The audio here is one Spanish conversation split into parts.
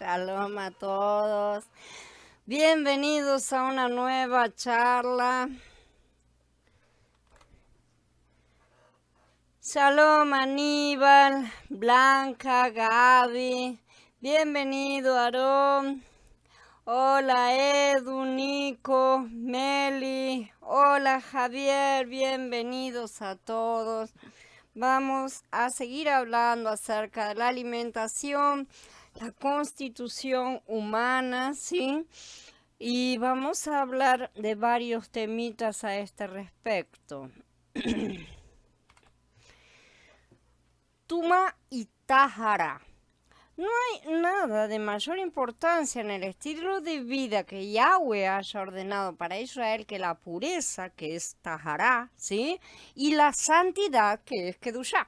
Shalom a todos. Bienvenidos a una nueva charla. Shalom Aníbal, Blanca, Gaby. Bienvenido Aarón. Hola Edu, Nico, Meli. Hola Javier, bienvenidos a todos. Vamos a seguir hablando acerca de la alimentación, la constitución humana, ¿sí? Y vamos a hablar de varios temitas a este respecto. Tuma y Tahara. No hay nada de mayor importancia en el estilo de vida que Yahweh haya ordenado para Israel que la pureza, que es Tahará, ¿sí? Y la santidad, que es Kedushá.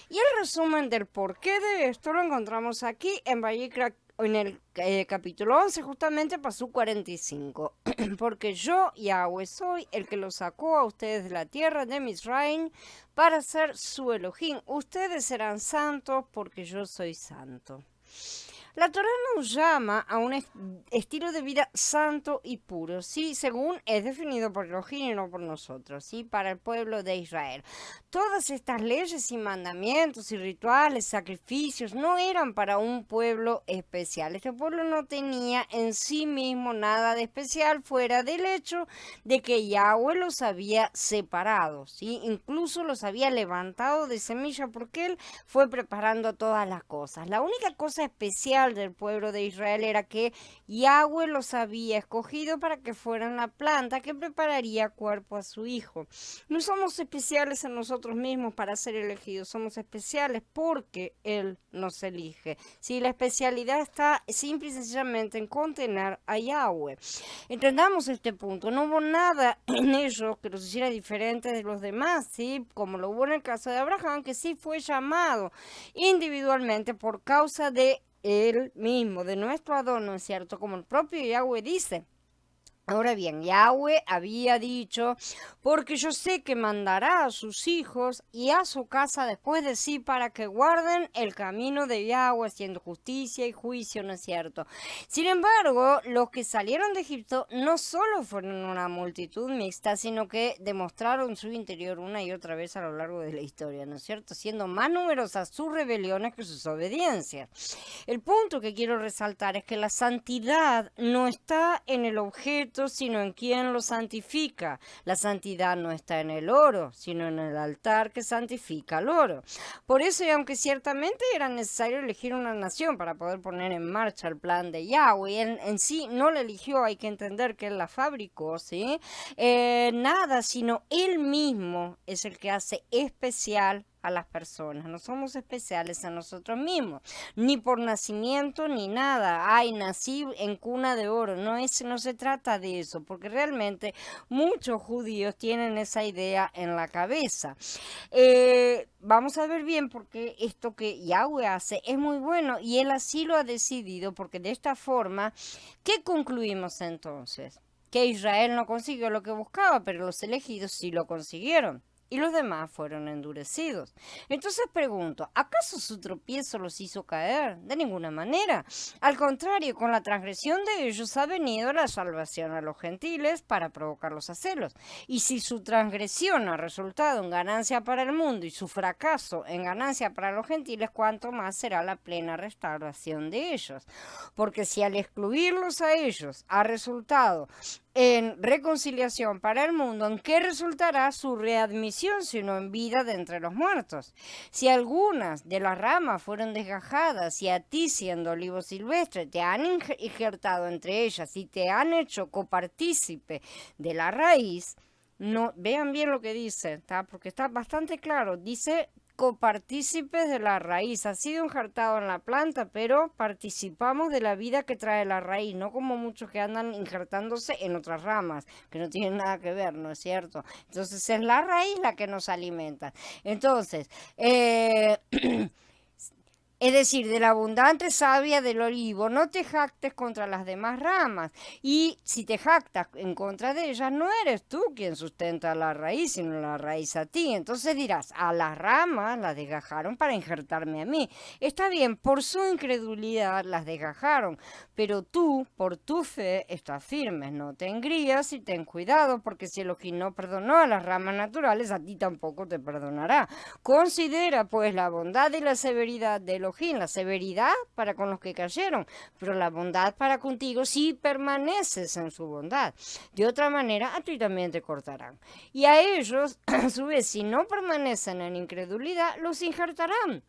Y el resumen del porqué de esto lo encontramos aquí en Vayikra, en el capítulo 11, justamente pasó 45. Porque yo, Yahweh, soy el que los sacó a ustedes de la tierra de Misraim para ser su Elohim. Ustedes serán santos porque yo soy santo. La Torá nos llama a un estilo de vida santo y puro, ¿sí? Según es definido por Elohim y no por nosotros, ¿sí? Para el pueblo de Israel. Todas estas leyes y mandamientos y rituales, sacrificios, no eran para un pueblo especial. Este pueblo no tenía en sí mismo nada de especial fuera del hecho de que Yahweh los había separado, ¿sí? Incluso los había levantado de semilla porque él fue preparando todas las cosas. La única cosa especial del pueblo de Israel era que Yahweh los había escogido para que fueran la planta que prepararía cuerpo a su hijo. No somos especiales en nosotros mismos para ser elegidos, somos especiales porque Él nos elige. Si la especialidad está simple y sencillamente en contener a Yahweh. Entendamos este punto, no hubo nada en ellos que los hiciera diferentes de los demás, ¿sí? Como lo hubo en el caso de Abraham, que sí fue llamado individualmente por causa de él mismo, de nuestro Adón, ¿no es cierto? Como el propio Yahweh dice. Ahora bien, Yahweh había dicho, porque yo sé que mandará a sus hijos y a su casa después de sí para que guarden el camino de Yahweh haciendo justicia y juicio, ¿no es cierto? Sin embargo, los que salieron de Egipto no solo fueron una multitud mixta, sino que demostraron su interior una y otra vez a lo largo de la historia, ¿no es cierto? Siendo más numerosas sus rebeliones que sus obediencias. El punto que quiero resaltar es que la santidad no está en el objeto, sino en quien lo santifica. La santidad no está en el oro, sino en el altar que santifica el oro. Por eso, y aunque ciertamente era necesario elegir una nación para poder poner en marcha el plan de Yahweh, en sí no la eligió, hay que entender que él la fabricó, ¿sí? Nada, sino él mismo es el que hace especial a las personas. No somos especiales a nosotros mismos, ni por nacimiento ni nada. Ay, nací en cuna de oro. No se trata de eso, porque realmente muchos judíos tienen esa idea en la cabeza. Vamos a ver bien porque esto que Yahweh hace es muy bueno y él así lo ha decidido, porque de esta forma, ¿qué concluimos entonces? Que Israel no consiguió lo que buscaba, pero los elegidos sí lo consiguieron. Y los demás fueron endurecidos. Entonces pregunto, ¿acaso su tropiezo los hizo caer? De ninguna manera. Al contrario, con la transgresión de ellos ha venido la salvación a los gentiles para provocarlos a celos. Y si su transgresión ha resultado en ganancia para el mundo y su fracaso en ganancia para los gentiles, ¿cuánto más será la plena restauración de ellos? Porque si al excluirlos a ellos ha resultado en reconciliación para el mundo, ¿en qué resultará su readmisión sino en vida de entre los muertos? Si algunas de las ramas fueron desgajadas y a ti, siendo olivo silvestre, te han injertado entre ellas y te han hecho copartícipe de la raíz, no, vean bien lo que dice, ¿tá? Porque está bastante claro, dice copartícipes de la raíz. Ha sido injertado en la planta, pero participamos de la vida que trae la raíz, no como muchos que andan injertándose en otras ramas, que no tienen nada que ver, ¿no es cierto? Entonces es la raíz la que nos alimenta. Entonces, Es decir, de la abundante savia del olivo, no te jactes contra las demás ramas. Y si te jactas en contra de ellas, no eres tú quien sustenta la raíz, sino la raíz a ti. Entonces dirás, a las ramas las desgajaron para injertarme a mí. Está bien, por su incredulidad las desgajaron, pero tú, por tu fe, estás firme. No te engrías y ten cuidado, porque si Elohim no perdonó a las ramas naturales, a ti tampoco te perdonará. Considera pues la bondad y la severidad de Elohim, la severidad para con los que cayeron, pero la bondad para contigo si permaneces en su bondad. De otra manera, a ti también te cortarán. Y a ellos, a su vez, si no permanecen en incredulidad, los injertarán.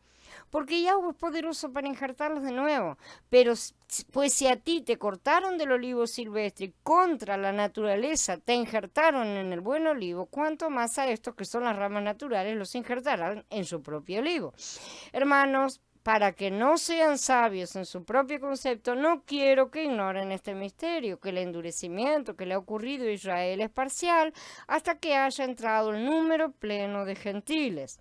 Porque Yahweh es poderoso para injertarlos de nuevo. Pero pues si a ti te cortaron del olivo silvestre y contra la naturaleza te injertaron en el buen olivo, cuánto más a estos que son las ramas naturales los injertarán en su propio olivo. Hermanos, para que no sean sabios en su propio concepto, no quiero que ignoren este misterio, que el endurecimiento que le ha ocurrido a Israel es parcial hasta que haya entrado el número pleno de gentiles.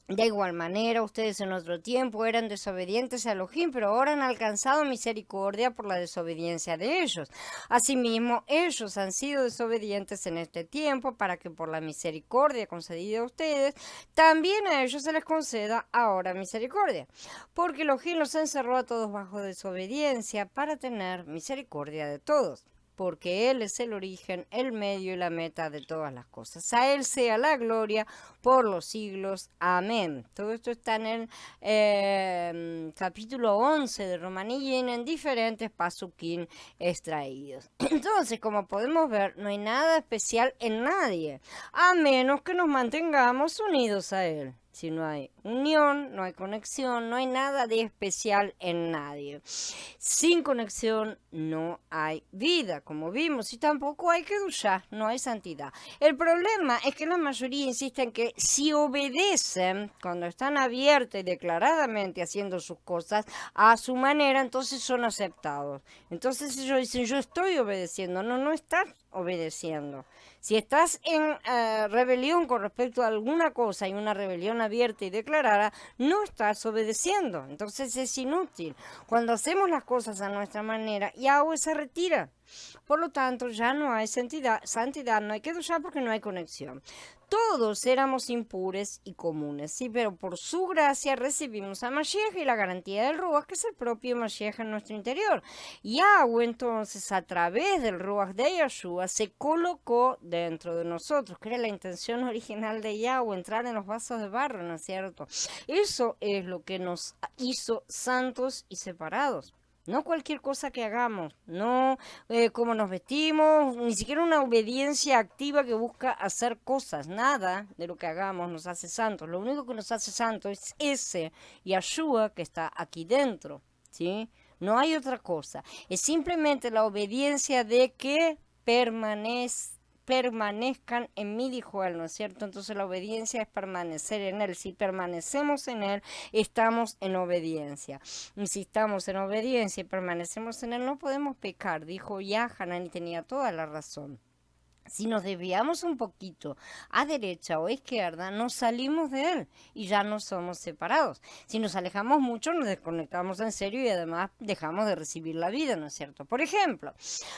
De igual manera, ustedes en otro tiempo eran desobedientes a Elohim, pero ahora han alcanzado misericordia por la desobediencia de ellos. Asimismo, ellos han sido desobedientes en este tiempo para que por la misericordia concedida a ustedes, también a ellos se les conceda ahora misericordia. Porque Elohim los encerró a todos bajo desobediencia para tener misericordia de todos. Porque Él es el origen, el medio y la meta de todas las cosas. A Él sea la gloria por los siglos. Amén. Todo esto está en el capítulo 11 de Romanillín en diferentes pasuquín extraídos. Entonces, como podemos ver, no hay nada especial en nadie, a menos que nos mantengamos unidos a Él. Si no hay unión, no hay conexión, no hay nada de especial en nadie. Sin conexión no hay vida, como vimos, y tampoco hay kedushá, no hay santidad. El problema es que la mayoría insisten que si obedecen, cuando están abiertos y declaradamente haciendo sus cosas a su manera, entonces son aceptados. Entonces ellos dicen, yo estoy obedeciendo. No, no estás obedeciendo. Si estás en rebelión con respecto a alguna cosa y una rebelión abierta y declarada, no estás obedeciendo. Entonces es inútil. Cuando hacemos las cosas a nuestra manera, Yahweh se retira. Por lo tanto, ya no hay santidad, no hay kedushá porque no hay conexión. Todos éramos impures y comunes, sí, pero por su gracia recibimos a Mashiach y la garantía del Ruach, que es el propio Mashiach en nuestro interior. Yahweh entonces, a través del Ruach de Yeshua, se colocó dentro de nosotros, que era la intención original de Yahweh, entrar en los vasos de barro, ¿no es cierto? Eso es lo que nos hizo santos y separados. No cualquier cosa que hagamos, no cómo nos vestimos, ni siquiera una obediencia activa que busca hacer cosas. Nada de lo que hagamos nos hace santos. Lo único que nos hace santos es ese Yeshua que está aquí dentro, ¿sí? No hay otra cosa. Es simplemente la obediencia de que permanezcan en mí, dijo él, ¿no es cierto? Entonces la obediencia es permanecer en él. Si permanecemos en él, estamos en obediencia. Y si estamos en obediencia y permanecemos en él, no podemos pecar, dijo Yahanan y tenía toda la razón. Si nos desviamos un poquito a derecha o a izquierda, nos salimos de él y ya no somos separados. Si nos alejamos mucho, nos desconectamos en serio y además dejamos de recibir la vida, ¿no es cierto? Por ejemplo,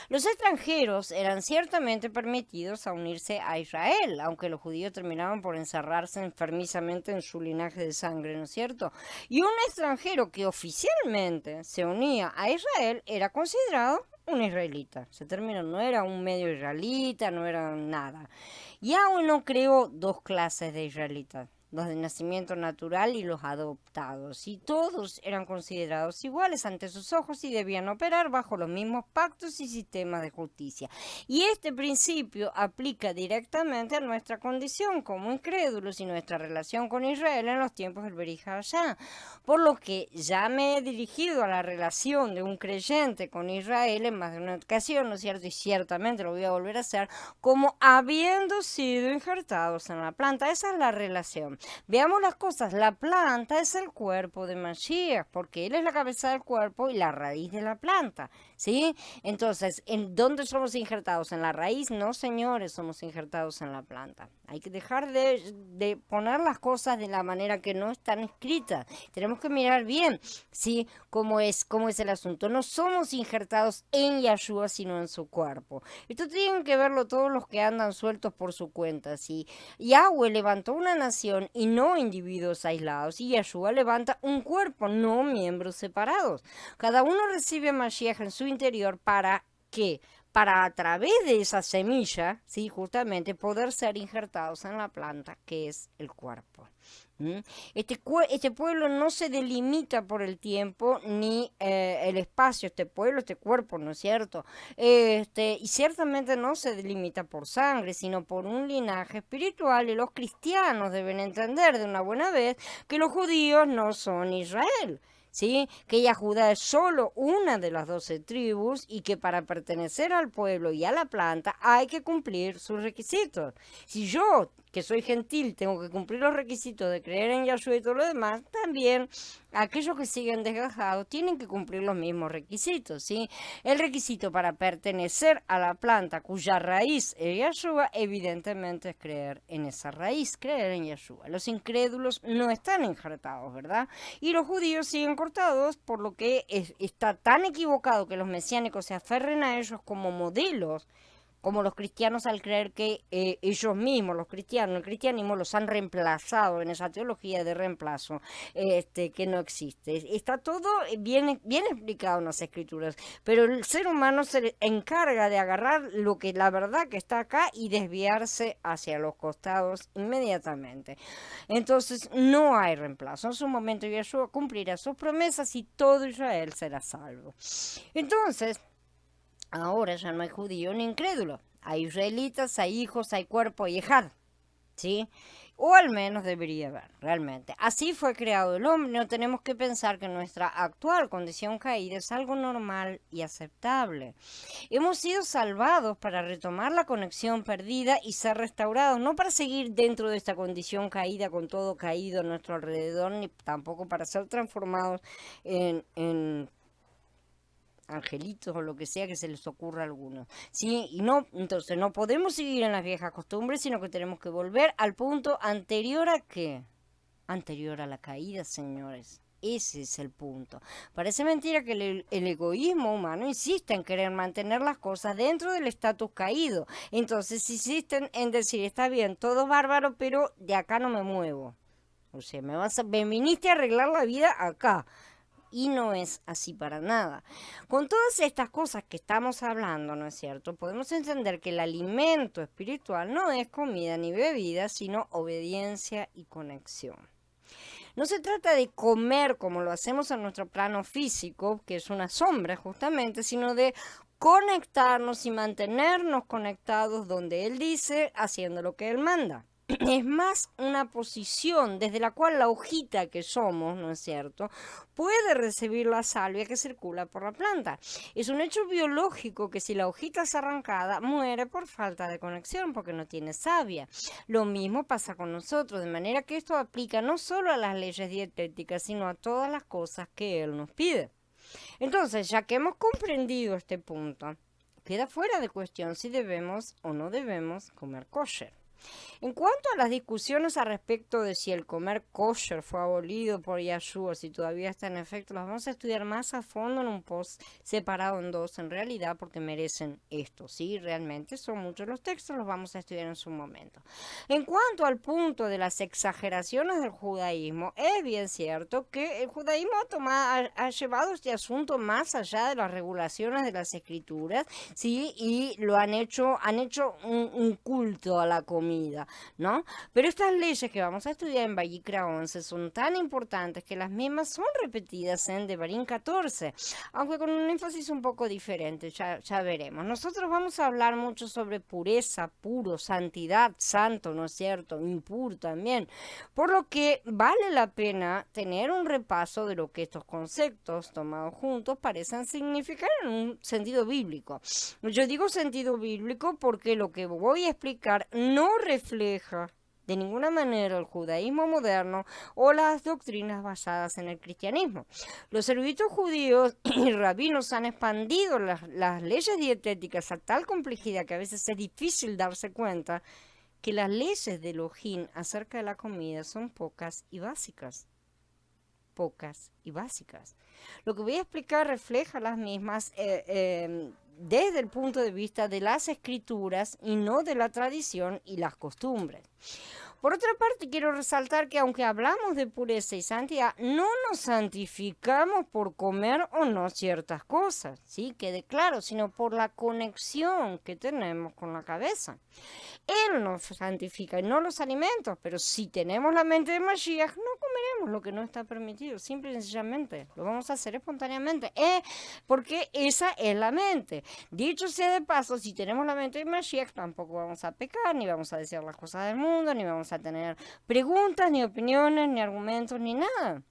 los extranjeros eran ciertamente permitidos a unirse a Israel, aunque los judíos terminaban por encerrarse enfermizamente en su linaje de sangre, ¿no es cierto? Y un extranjero que oficialmente se unía a Israel era considerado un israelita. Se terminó, no era un medio israelita, no era nada. Yahweh no creó dos clases de israelitas, los de nacimiento natural y los adoptados, y todos eran considerados iguales ante sus ojos y debían operar bajo los mismos pactos y sistemas de justicia. Y este principio aplica directamente a nuestra condición como incrédulos y nuestra relación con Israel en los tiempos del Berija Allá. Por lo que ya me he dirigido a la relación de un creyente con Israel en más de una ocasión, ¿no es cierto? Y ciertamente lo voy a volver a hacer, como habiendo sido injertados en la planta. Esa es la relación. Veamos las cosas. La planta es el cuerpo de Mashiach, porque él es la cabeza del cuerpo y la raíz de la planta, ¿sí? Entonces, ¿en dónde somos injertados? ¿En la raíz? No, señores, somos injertados en la planta. Hay que dejar de poner las cosas de la manera que no están escritas. Tenemos que mirar bien, ¿sí? Cómo es el asunto. No somos injertados en Yahshua, sino en su cuerpo. Esto tienen que verlo todos los que andan sueltos por su cuenta, ¿sí? Yahweh levantó una nación y no individuos aislados, y Yahshua levanta un cuerpo, no miembros separados. Cada uno recibe Mashiach en su interior ¿para qué? Para a través de esa semilla, ¿sí? Justamente poder ser injertados en la planta que es el cuerpo. Este pueblo no se delimita por el tiempo ni el espacio, este pueblo, este cuerpo, ¿no es cierto? Y ciertamente no se delimita por sangre, sino por un linaje espiritual, y los cristianos deben entender de una buena vez que los judíos no son Israel. ¿Sí? Que Judá es solo una de las 12 tribus y que para pertenecer al pueblo y a la planta hay que cumplir sus requisitos. Si yo, que soy gentil, tengo que cumplir los requisitos de creer en Yahshua y todo lo demás, también aquellos que siguen desgajados tienen que cumplir los mismos requisitos, ¿sí? El requisito para pertenecer a la planta cuya raíz es Yahshua, evidentemente es creer en esa raíz, creer en Yahshua. Los incrédulos no están injertados, ¿verdad? Y los judíos siguen cortados, por lo que está tan equivocado que los mesiánicos se aferren a ellos como modelos, como los cristianos al creer que ellos mismos, los cristianos, el cristianismo los han reemplazado en esa teología de reemplazo que no existe. Está todo bien explicado en las escrituras, pero el ser humano se encarga de agarrar la verdad que está acá y desviarse hacia los costados inmediatamente. Entonces no hay reemplazo. En su momento Yeshua cumplirá sus promesas y todo Israel será salvo. Entonces, ahora ya no hay judío ni incrédulo. Hay israelitas, hay hijos, hay cuerpo y ejad, ¿sí? O al menos debería haber, realmente. Así fue creado el hombre. No tenemos que pensar que nuestra actual condición caída es algo normal y aceptable. Hemos sido salvados para retomar la conexión perdida y ser restaurados, no para seguir dentro de esta condición caída con todo caído a nuestro alrededor, ni tampoco para ser transformados en angelitos o lo que sea que se les ocurra a algunos, ¿sí? Y no, entonces no podemos seguir en las viejas costumbres, sino que tenemos que volver al punto anterior a ¿qué? Anterior a la caída, señores. Ese es el punto. Parece mentira que el egoísmo humano insiste en querer mantener las cosas dentro del estatus caído. Entonces insisten en decir, está bien, todo bárbaro, pero de acá no me muevo. O sea, me viniste a arreglar la vida acá. Y no es así para nada. Con todas estas cosas que estamos hablando, ¿no es cierto? Podemos entender que el alimento espiritual no es comida ni bebida, sino obediencia y conexión. No se trata de comer como lo hacemos en nuestro plano físico, que es una sombra justamente, sino de conectarnos y mantenernos conectados donde Él dice, haciendo lo que Él manda. Es más una posición desde la cual la hojita que somos, ¿no es cierto?, puede recibir la savia que circula por la planta. Es un hecho biológico que si la hojita es arrancada, muere por falta de conexión porque no tiene savia. Lo mismo pasa con nosotros, de manera que esto aplica no solo a las leyes dietéticas, sino a todas las cosas que Él nos pide. Entonces, ya que hemos comprendido este punto, queda fuera de cuestión si debemos o no debemos comer kosher. En cuanto a las discusiones al respecto de si el comer kosher fue abolido por Yahshua, si todavía está en efecto, las vamos a estudiar más a fondo en un post separado en dos, en realidad, porque merecen esto, ¿sí? Realmente son muchos los textos, los vamos a estudiar en su momento. En cuanto al punto de las exageraciones del judaísmo, es bien cierto que el judaísmo ha llevado este asunto más allá de las regulaciones de las escrituras, ¿sí? Y lo han hecho un culto a la comida, ¿no? Pero estas leyes que vamos a estudiar en Vayikra 11 son tan importantes que las mismas son repetidas en Devarim 14, aunque con un énfasis un poco diferente, ya veremos. Nosotros vamos a hablar mucho sobre pureza, puro, santidad, santo, ¿no es cierto? Impuro también, por lo que vale la pena tener un repaso de lo que estos conceptos tomados juntos parecen significar en un sentido bíblico. Yo digo sentido bíblico porque lo que voy a explicar no refleja de ninguna manera el judaísmo moderno o las doctrinas basadas en el cristianismo. Los eruditos judíos y rabinos han expandido las leyes dietéticas a tal complejidad que a veces es difícil darse cuenta que las leyes de Elohim acerca de la comida son pocas y básicas. Pocas y básicas. Lo que voy a explicar refleja las mismas desde el punto de vista de las escrituras y no de la tradición y las costumbres. Por otra parte, quiero resaltar que aunque hablamos de pureza y santidad, no nos santificamos por comer o no ciertas cosas, ¿sí? Quede claro, sino por la conexión que tenemos con la cabeza. Él nos santifica y no los alimentos, pero si tenemos la mente de Mashiach, no comeremos lo que no está permitido, simple y sencillamente. Lo vamos a hacer espontáneamente, porque esa es la mente. Dicho sea de paso, si tenemos la mente de Mashiach, tampoco vamos a pecar, ni vamos a decir las cosas del mundo, ni vamos a tener preguntas, ni opiniones, ni argumentos, ni nada.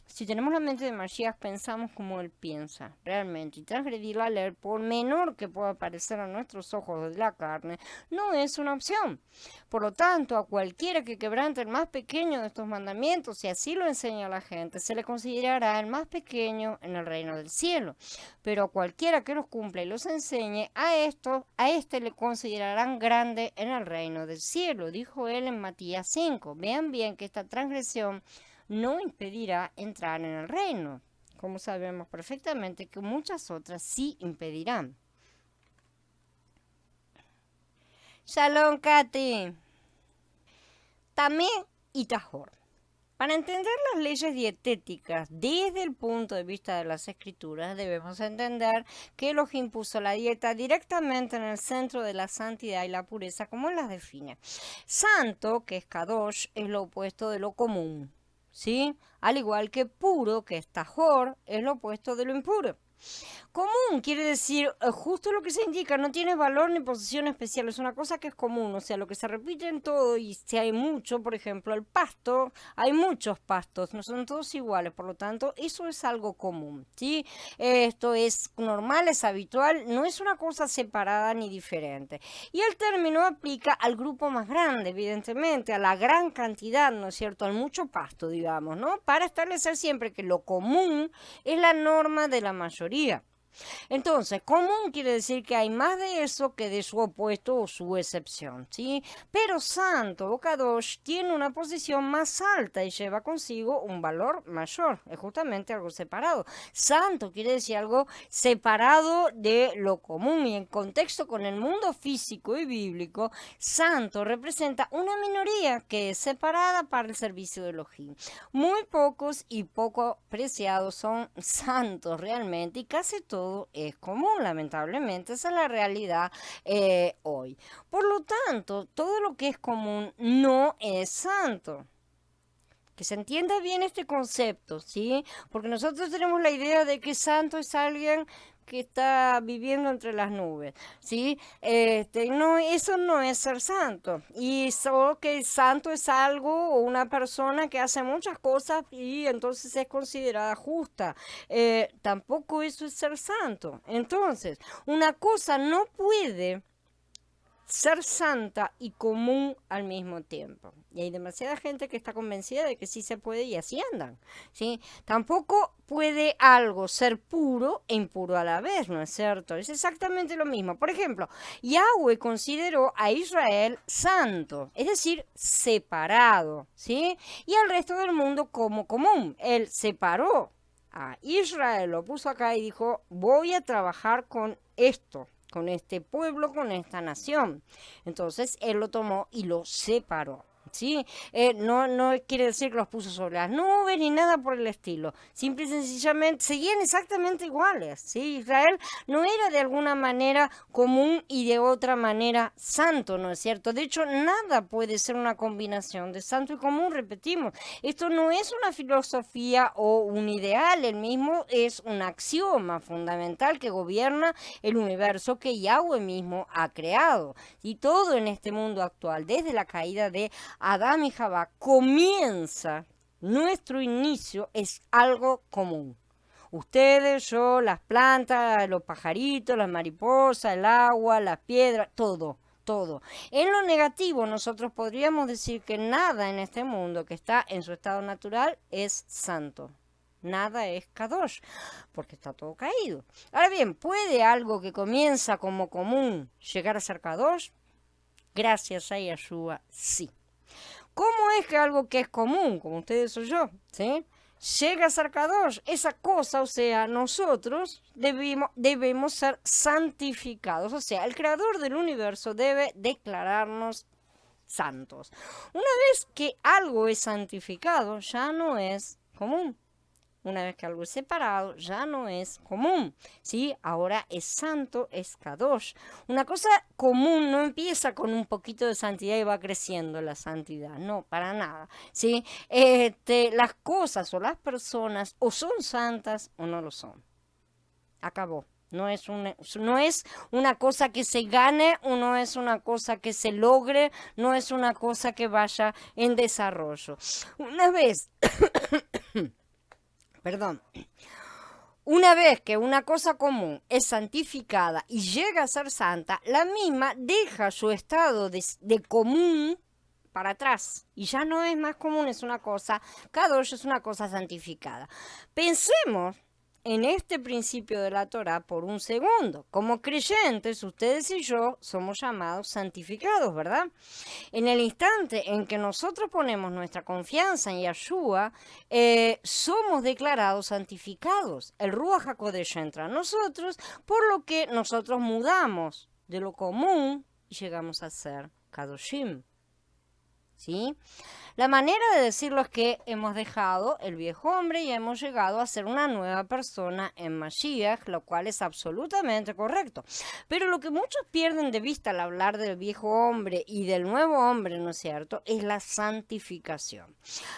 Si tenemos la mente de Mashiach, pensamos como él piensa, realmente, y transgredir la ley, por menor que pueda parecer a nuestros ojos de la carne, no es una opción. Por lo tanto, a cualquiera que quebrante el más pequeño de estos mandamientos, si así lo enseña la gente, se le considerará el más pequeño en el reino del cielo. Pero a cualquiera que los cumpla y los enseñe, a este le considerarán grande en el reino del cielo, dijo él en Matías 5. Vean bien que esta transgresión no impedirá entrar en el reino, como sabemos perfectamente que muchas otras sí impedirán. Shalom, Katy. Tamé y Tajor. Para entender las leyes dietéticas desde el punto de vista de las escrituras, debemos entender que Elohim puso la dieta directamente en el centro de la santidad y la pureza, como él las define. Santo, que es Kadosh, es lo opuesto de lo común, ¿sí? Al igual que puro, que es Tajor, es lo opuesto de lo impuro. Común quiere decir justo lo que se indica, no tiene valor ni posición especial, es una cosa que es común, o sea, lo que se repite en todo, y si hay mucho, por ejemplo, el pasto, hay muchos pastos, no son todos iguales, por lo tanto, eso es algo común, ¿sí? Esto es normal, es habitual, no es una cosa separada ni diferente. Y el término aplica al grupo más grande, evidentemente, a la gran cantidad, ¿no es cierto?, al mucho pasto, digamos, ¿no? Para establecer siempre que lo común es la norma de la mayoría. Entonces, común quiere decir que hay más de eso que de su opuesto o su excepción, ¿sí? Pero santo o kadosh tiene una posición más alta y lleva consigo un valor mayor, es justamente algo separado. Santo quiere decir algo separado de lo común, y en contexto con el mundo físico y bíblico, santo representa una minoría que es separada para el servicio de Elohim. Muy pocos y poco preciados son santos realmente, y casi todo es común, lamentablemente, esa es la realidad hoy. Por lo tanto, todo lo que es común no es santo. Que se entienda bien este concepto, ¿sí? Porque nosotros tenemos la idea de que santo es alguien que está viviendo entre las nubes, ¿sí? No, eso no es ser santo. Y solo que santo es algo o una persona que hace muchas cosas y entonces es considerada justa. Tampoco eso es ser santo. Entonces, una cosa no puede ser santa y común al mismo tiempo. Y hay demasiada gente que está convencida de que sí se puede y así andan, ¿sí? Tampoco puede algo ser puro e impuro a la vez, ¿no es cierto? Es exactamente lo mismo. Por ejemplo, Yahweh consideró a Israel santo, es decir, separado, ¿sí? Y al resto del mundo como común. Él separó a Israel, lo puso acá y dijo, voy a trabajar con esto, con este pueblo, con esta nación. Entonces él lo tomó y lo separó, ¿sí? No quiere decir que los puso sobre las nubes ni nada por el estilo. Simple y sencillamente seguían exactamente iguales, ¿sí? Israel no era de alguna manera común y de otra manera santo, ¿no es cierto? De hecho, nada puede ser una combinación de santo y común, repetimos. Esto no es una filosofía o un ideal, el mismo es un axioma fundamental que gobierna el universo que Yahweh mismo ha creado. Y todo en este mundo actual, desde la caída de Adán y Jabá, comienza, nuestro inicio es algo común. Ustedes, yo, las plantas, los pajaritos, las mariposas, el agua, las piedras, todo todo. En lo negativo, nosotros podríamos decir que nada en este mundo que está en su estado natural es santo. Nada es kadosh, porque está todo caído. Ahora bien, ¿puede algo que comienza como común llegar a ser kadosh? Gracias a Yeshua, sí. ¿Cómo es que algo que es común, como ustedes o yo, ¿sí?, llega a ser kadosh? Esa cosa, o sea, nosotros debemos ser santificados. O sea, el creador del universo debe declararnos santos. Una vez que algo es santificado, ya no es común. Una vez que algo es separado, ya no es común, ¿sí? Ahora es santo, es kadosh. Una cosa común no empieza con un poquito de santidad y va creciendo la santidad, no, para nada, ¿sí? Las cosas o las personas o son santas o no lo son. Acabó. No es una cosa que se gane o no es una cosa que se logre, no es una cosa que vaya en desarrollo. Una vez... Perdón. Una vez que una cosa común es santificada y llega a ser santa, la misma deja su estado de común para atrás. Y ya no es más común, es una cosa, kadosh es una cosa santificada. Pensemos en este principio de la Torá por un segundo. Como creyentes, ustedes y yo somos llamados santificados, ¿verdad? En el instante en que nosotros ponemos nuestra confianza en Yeshua, somos declarados santificados. El Ruach HaKodesh entra a nosotros, por lo que nosotros mudamos de lo común y llegamos a ser Kadoshim. ¿Sí? La manera de decirlo es que hemos dejado el viejo hombre y hemos llegado a ser una nueva persona en Mashiach, lo cual es absolutamente correcto. Pero lo que muchos pierden de vista al hablar del viejo hombre y del nuevo hombre, ¿no es cierto?, es la santificación.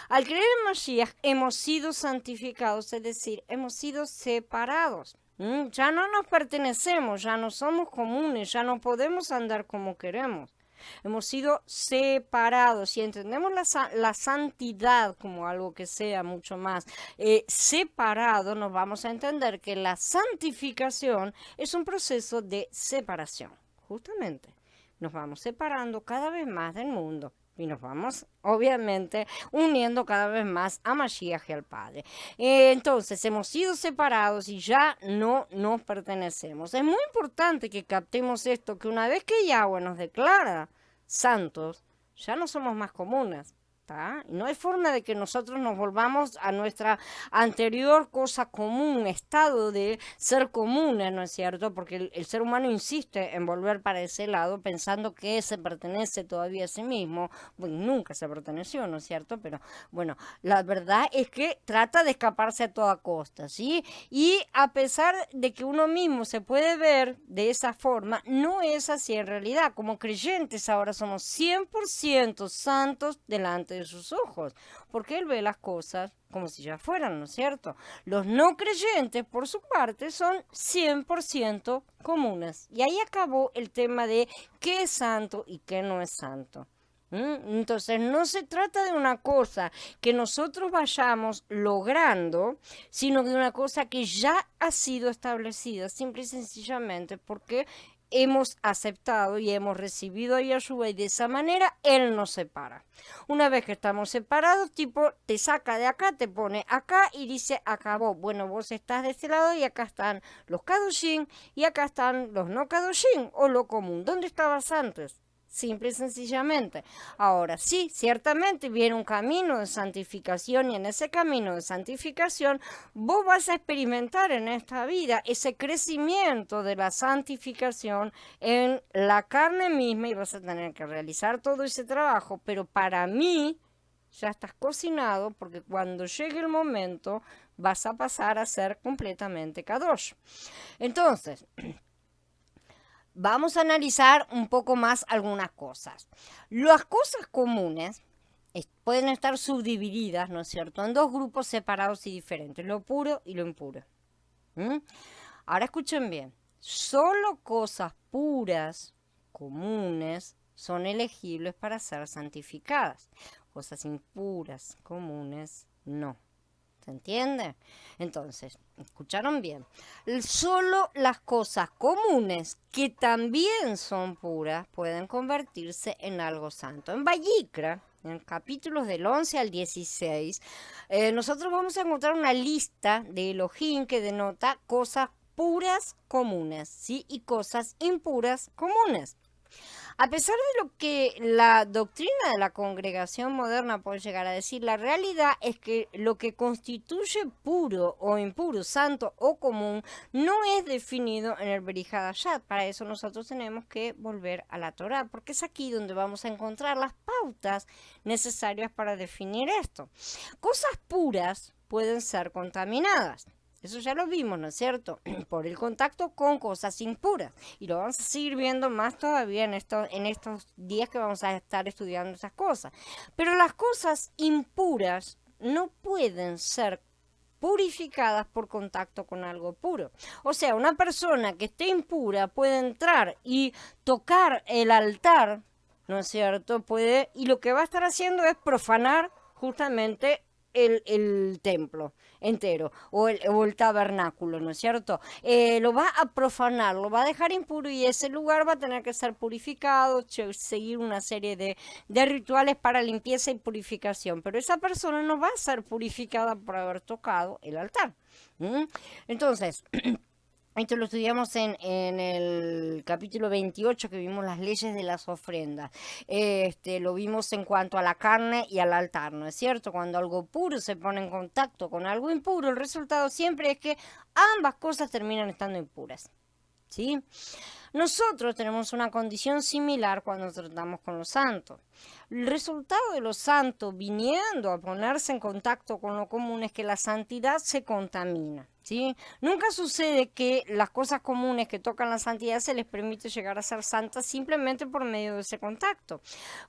Al creer en Mashiach hemos sido santificados, es decir, hemos sido separados. Ya no nos pertenecemos, ya no somos comunes, ya no podemos andar como queremos. Hemos sido separados. Si entendemos la santidad como algo que sea mucho más separado, nos vamos a entender que la santificación es un proceso de separación. Justamente, nos vamos separando cada vez más del mundo. Y nos vamos, obviamente, uniendo cada vez más a Mashiach y al Padre. Entonces, hemos sido separados y ya no nos pertenecemos. Es muy importante que captemos esto, que una vez que Yahweh nos declara santos, ya no somos más comunes. ¿Tá? Y no hay forma de que nosotros nos volvamos a nuestra anterior cosa común, estado de ser comunes, ¿no es cierto? Porque el ser humano insiste en volver para ese lado pensando que se pertenece todavía a sí mismo. Bueno, nunca se perteneció, ¿no es cierto? Pero bueno, la verdad es que trata de escaparse a toda costa, ¿sí? Y a pesar de que uno mismo se puede ver de esa forma, no es así en realidad. Como creyentes ahora somos 100% santos delante de sus ojos, porque él ve las cosas como si ya fueran, ¿no es cierto? Los no creyentes, por su parte, son 100% comunes. Y ahí acabó el tema de qué es santo y qué no es santo. Entonces, no se trata de una cosa que nosotros vayamos logrando, sino de una cosa que ya ha sido establecida, simple y sencillamente porque hemos aceptado y hemos recibido a Yeshua y de esa manera Él nos separa. Una vez que estamos separados, tipo, te saca de acá, te pone acá y dice, acabó. Bueno, vos estás de este lado y acá están los Kadoshim y acá están los no Kadoshim o lo común. ¿Dónde estabas antes? Simple y sencillamente. Ahora sí, ciertamente viene un camino de santificación y en ese camino de santificación vos vas a experimentar en esta vida ese crecimiento de la santificación en la carne misma y vas a tener que realizar todo ese trabajo, pero para mí ya estás cocinado porque cuando llegue el momento vas a pasar a ser completamente kadosh. Entonces, vamos a analizar un poco más algunas cosas. Las cosas comunes pueden estar subdivididas, ¿no es cierto?, en dos grupos separados y diferentes, lo puro y lo impuro. Ahora escuchen bien, solo cosas puras, comunes, son elegibles para ser santificadas. Cosas impuras, comunes, no. ¿Se entiende? Entonces, escucharon bien. Solo las cosas comunes que también son puras pueden convertirse en algo santo. En Vallicra, en capítulos del 11 al 16, nosotros vamos a encontrar una lista de Elohim que denota cosas puras comunes, ¿sí? Y cosas impuras comunes. A pesar de lo que la doctrina de la congregación moderna puede llegar a decir, la realidad es que lo que constituye puro o impuro, santo o común, no es definido en el Berihad Hayat. Para eso nosotros tenemos que volver a la Torá, porque es aquí donde vamos a encontrar las pautas necesarias para definir esto. Cosas puras pueden ser contaminadas. Eso ya lo vimos, ¿no es cierto? Por el contacto con cosas impuras. Y lo vamos a seguir viendo más todavía en estos días que vamos a estar estudiando esas cosas. Pero las cosas impuras no pueden ser purificadas por contacto con algo puro. O sea, una persona que esté impura puede entrar y tocar el altar, ¿no es cierto? Y lo que va a estar haciendo es profanar justamente el templo entero o el tabernáculo, ¿no es cierto? Lo va a profanar, lo va a dejar impuro y ese lugar va a tener que ser purificado, seguir una serie de rituales para limpieza y purificación, pero esa persona no va a ser purificada por haber tocado el altar. Entonces, esto lo estudiamos en el capítulo 28 que vimos las leyes de las ofrendas. Lo vimos en cuanto a la carne y al altar, ¿no es cierto? Cuando algo puro se pone en contacto con algo impuro, el resultado siempre es que ambas cosas terminan estando impuras, ¿sí? Nosotros tenemos una condición similar cuando tratamos con los santos. El resultado de los santos viniendo a ponerse en contacto con lo común es que la santidad se contamina, ¿sí? Nunca sucede que las cosas comunes que tocan la santidad se les permite llegar a ser santas simplemente por medio de ese contacto.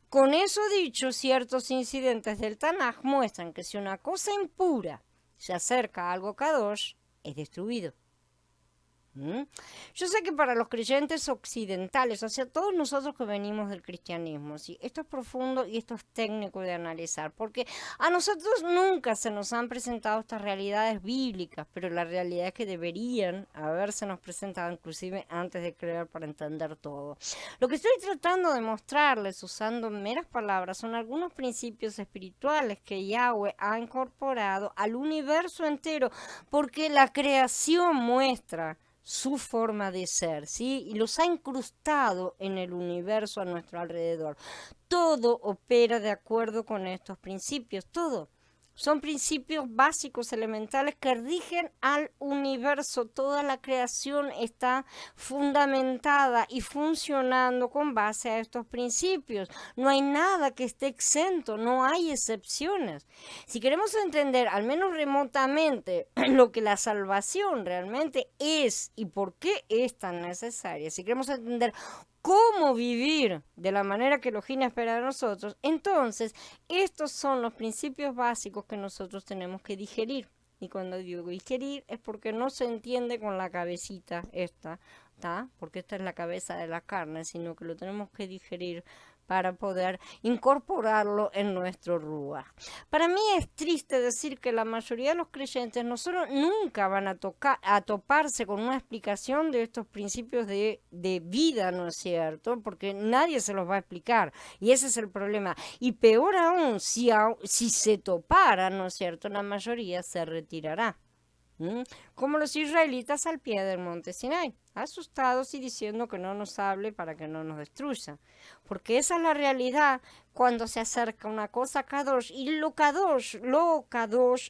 Con eso dicho, ciertos incidentes del Tanaj muestran que si una cosa impura se acerca a algo kadosh, es destruido. Yo sé que para los creyentes occidentales, o sea, todos nosotros que venimos del cristianismo, ¿sí? Esto es profundo y esto es técnico de analizar, porque a nosotros nunca se nos han presentado estas realidades bíblicas, pero la realidad es que deberían habérsenos presentado inclusive antes de creer para entender todo. Lo que estoy tratando de mostrarles usando meras palabras son algunos principios espirituales que Yahweh ha incorporado al universo entero, porque la creación muestra su forma de ser, ¿sí? Y los ha incrustado en el universo a nuestro alrededor. Todo opera de acuerdo con estos principios, todo. Son principios básicos, elementales, que rigen al universo. Toda la creación está fundamentada y funcionando con base a estos principios. No hay nada que esté exento, no hay excepciones. Si queremos entender, al menos remotamente, lo que la salvación realmente es y por qué es tan necesaria, si queremos entender cómo vivir de la manera que Elohim espera de nosotros, entonces estos son los principios básicos que nosotros tenemos que digerir. Y cuando digo digerir es porque no se entiende con la cabecita esta, ¿tá? Porque esta es la cabeza de la carne, sino que lo tenemos que digerir para poder incorporarlo en nuestro Ruach. Para mí es triste decir que la mayoría de los creyentes no solo nunca van a toparse con una explicación de estos principios de vida, ¿no es cierto? Porque nadie se los va a explicar y ese es el problema. Y peor aún, si se toparan, ¿no es cierto? La mayoría se retirará. Como los israelitas al pie del monte Sinai, asustados y diciendo que no nos hable para que no nos destruya. Porque esa es la realidad cuando se acerca una cosa Kadosh. Y lo Kadosh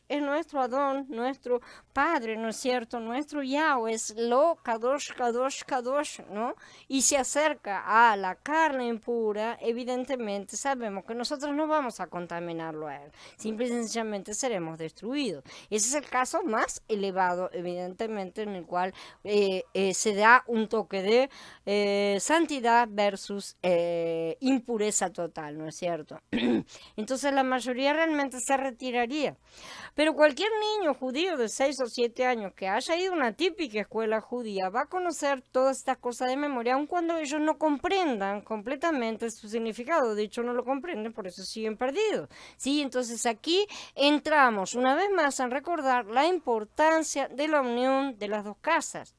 es nuestro Adón, nuestro Padre, ¿no es cierto? Nuestro Yahweh es lo Kadosh, Kadosh, Kadosh, ¿no? Y se acerca a la carne impura, evidentemente sabemos que nosotros no vamos a contaminarlo a él. Simple y sencillamente seremos destruidos. Ese es el caso más elevado, evidentemente, en el cual se da un toque de santidad versus impureza total, ¿no es cierto? Entonces la mayoría realmente se retiraría. Pero cualquier niño judío de 6 o 7 años que haya ido a una típica escuela judía va a conocer todas estas cosas de memoria, aun cuando ellos no comprendan completamente su significado. De hecho, no lo comprenden, por eso siguen perdidos. ¿Sí? Entonces aquí entramos una vez más a recordar la importancia de la unión de las dos casas.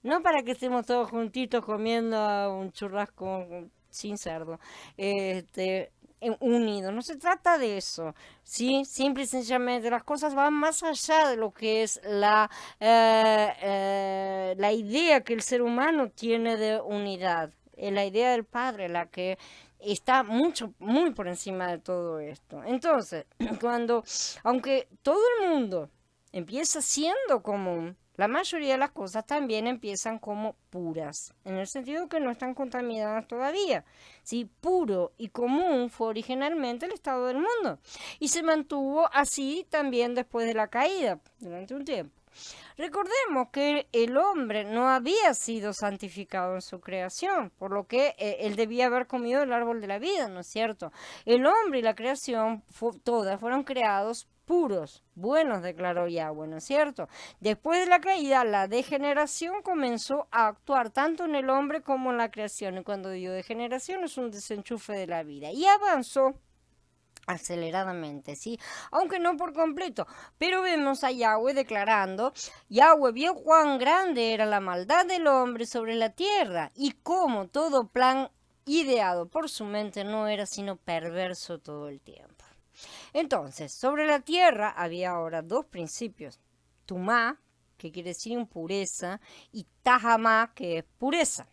No para que estemos todos juntitos comiendo un churrasco sin cerdo, unidos. No se trata de eso, ¿sí? Simple y sencillamente las cosas van más allá de lo que es la idea que el ser humano tiene de unidad. La idea del Padre, la que está muy por encima de todo esto. Entonces, aunque todo el mundo empieza siendo común, la mayoría de las cosas también empiezan como puras, en el sentido que no están contaminadas todavía. ¿Sí? Puro y común fue originalmente el estado del mundo y se mantuvo así también después de la caída, durante un tiempo. Recordemos que el hombre no había sido santificado en su creación, por lo que él debía haber comido el árbol de la vida, ¿no es cierto? El hombre y la creación, todas fueron creados puros, buenos, declaró Yahweh, ¿no es cierto? Después de la caída, la degeneración comenzó a actuar tanto en el hombre como en la creación. Y cuando digo degeneración es un desenchufe de la vida. Y avanzó aceleradamente, ¿sí? Aunque no por completo, pero vemos a Yahweh declarando, Yahweh vio cuán grande era la maldad del hombre sobre la tierra y cómo todo plan ideado por su mente no era sino perverso todo el tiempo. Entonces, sobre la tierra había ahora dos principios, Tumá, que quiere decir impureza, y Tahamá, que es pureza.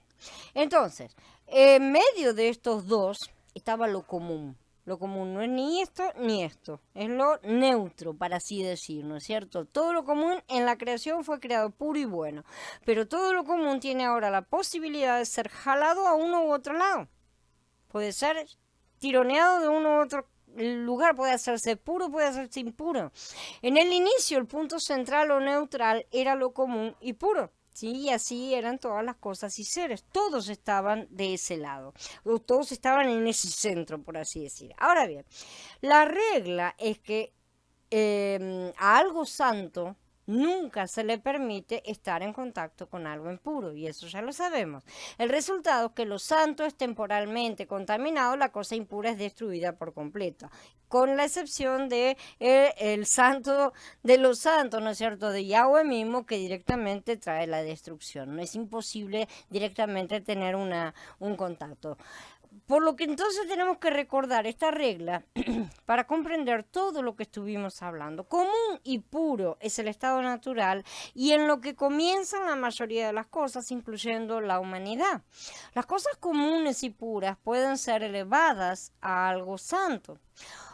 Entonces, en medio de estos dos estaba lo común. Lo común no es ni esto, es lo neutro, para así decir, ¿no es cierto? Todo lo común en la creación fue creado puro y bueno, pero todo lo común tiene ahora la posibilidad de ser jalado a uno u otro lado. Puede ser tironeado de uno u otro lugar, puede hacerse puro, puede hacerse impuro. En el inicio, el punto central o neutral era lo común y puro. Sí, y así eran todas las cosas y seres. Todos estaban de ese lado. O todos estaban en ese centro, por así decir. Ahora bien, la regla es que a algo santo nunca se le permite estar en contacto con algo impuro, y eso ya lo sabemos. El resultado es que lo santo es temporalmente contaminado, la cosa impura es destruida por completo, con la excepción de el santo de los santos, ¿no es cierto?, de Yahweh mismo, que directamente trae la destrucción. No es imposible directamente tener un contacto. Por lo que entonces tenemos que recordar esta regla para comprender todo lo que estuvimos hablando. Común y puro es el estado natural y en lo que comienzan la mayoría de las cosas, incluyendo la humanidad. Las cosas comunes y puras pueden ser elevadas a algo santo,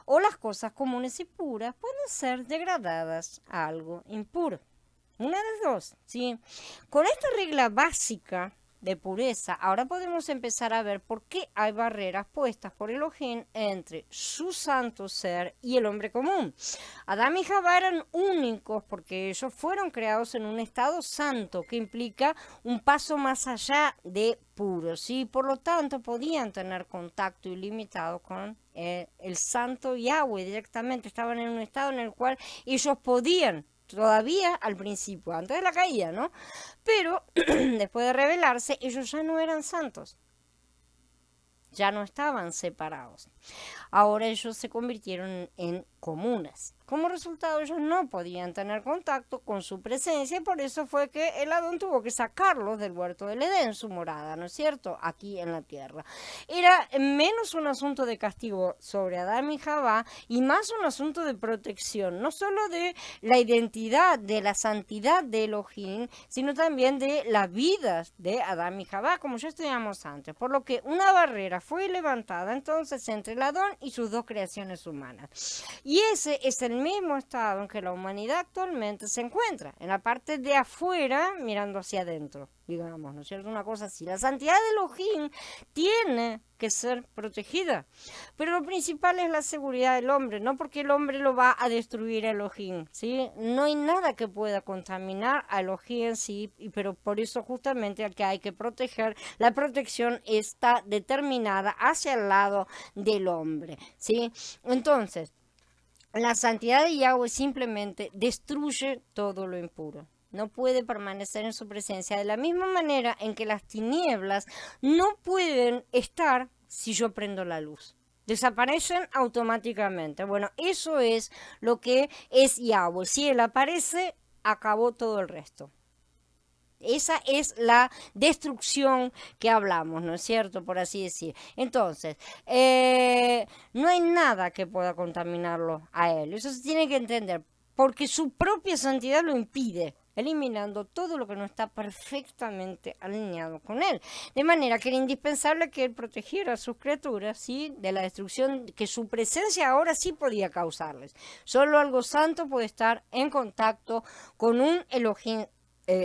o las cosas comunes y puras pueden ser degradadas a algo impuro. Una de dos, ¿sí? Con esta regla básica de pureza, ahora podemos empezar a ver por qué hay barreras puestas por Elohim entre su santo ser y el hombre común. Adán y Jabá eran únicos porque ellos fueron creados en un estado santo, que implica un paso más allá de puro, ¿sí? Por lo tanto, podían tener contacto ilimitado con el santo Yahweh directamente. Estaban en un estado en el cual ellos podían, todavía al principio, antes de la caída, ¿no? Pero después de revelarse, ellos ya no eran santos, ya no estaban separados. Ahora ellos se convirtieron en comunes. Como resultado, ellos no podían tener contacto con su presencia, y por eso fue que el Adón tuvo que sacarlos del huerto del Edén, su morada, ¿no es cierto?, aquí en la tierra. Era menos un asunto de castigo sobre Adán y Jabá y más un asunto de protección, no solo de la identidad, de la santidad de Elohim, sino también de las vidas de Adán y Jabá, como ya estudiamos antes. Por lo que una barrera fue levantada entonces entre el Adón y sus dos creaciones humanas. Y ese es el el mismo estado en que la humanidad actualmente se encuentra, en la parte de afuera mirando hacia adentro, digamos, ¿no es cierto? Una cosa así. La santidad de Elohim tiene que ser protegida, pero lo principal es la seguridad del hombre, no porque el hombre lo va a destruir a Elohim, ¿sí? No hay nada que pueda contaminar a Elohim en sí, pero por eso justamente al que hay que proteger, la protección está determinada hacia el lado del hombre, ¿sí? Entonces, la santidad de Yahweh simplemente destruye todo lo impuro. No puede permanecer en su presencia de la misma manera en que las tinieblas no pueden estar si yo prendo la luz. Desaparecen automáticamente. Bueno, eso es lo que es Yahweh. Si Él aparece, acabó todo el resto. Esa es la destrucción que hablamos, ¿no es cierto? Por así decir. Entonces, no hay nada que pueda contaminarlo a él. Eso se tiene que entender, porque su propia santidad lo impide, eliminando todo lo que no está perfectamente alineado con él. De manera que era indispensable que él protegiera a sus criaturas, ¿sí?, de la destrucción que su presencia ahora sí podía causarles. Solo algo santo puede estar en contacto con un Elohim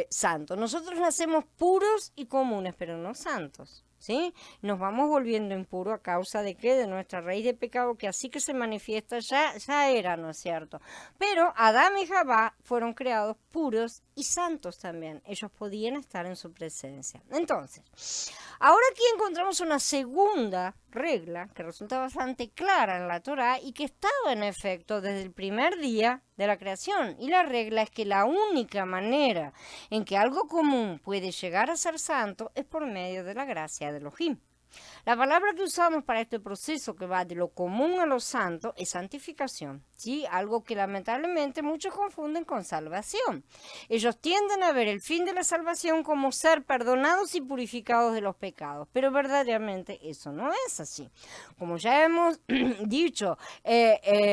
santo. Nosotros nacemos puros y comunes, pero no santos, ¿sí? Nos vamos volviendo impuros a causa de qué, de nuestra raíz de pecado, que así que se manifiesta ya era, ¿no es cierto? Pero Adán y Jabá fueron creados puros y santos también. Ellos podían estar en su presencia. Entonces, ahora aquí encontramos una segunda regla que resulta bastante clara en la Torá y que estaba en efecto desde el primer día de la creación. Y la regla es que la única manera en que algo común puede llegar a ser santo es por medio de la gracia de Elohim. La palabra que usamos para este proceso que va de lo común a lo santo es santificación, ¿sí? Algo que lamentablemente muchos confunden con salvación. Ellos tienden a ver el fin de la salvación como ser perdonados y purificados de los pecados, pero verdaderamente eso no es así. Como ya hemos dicho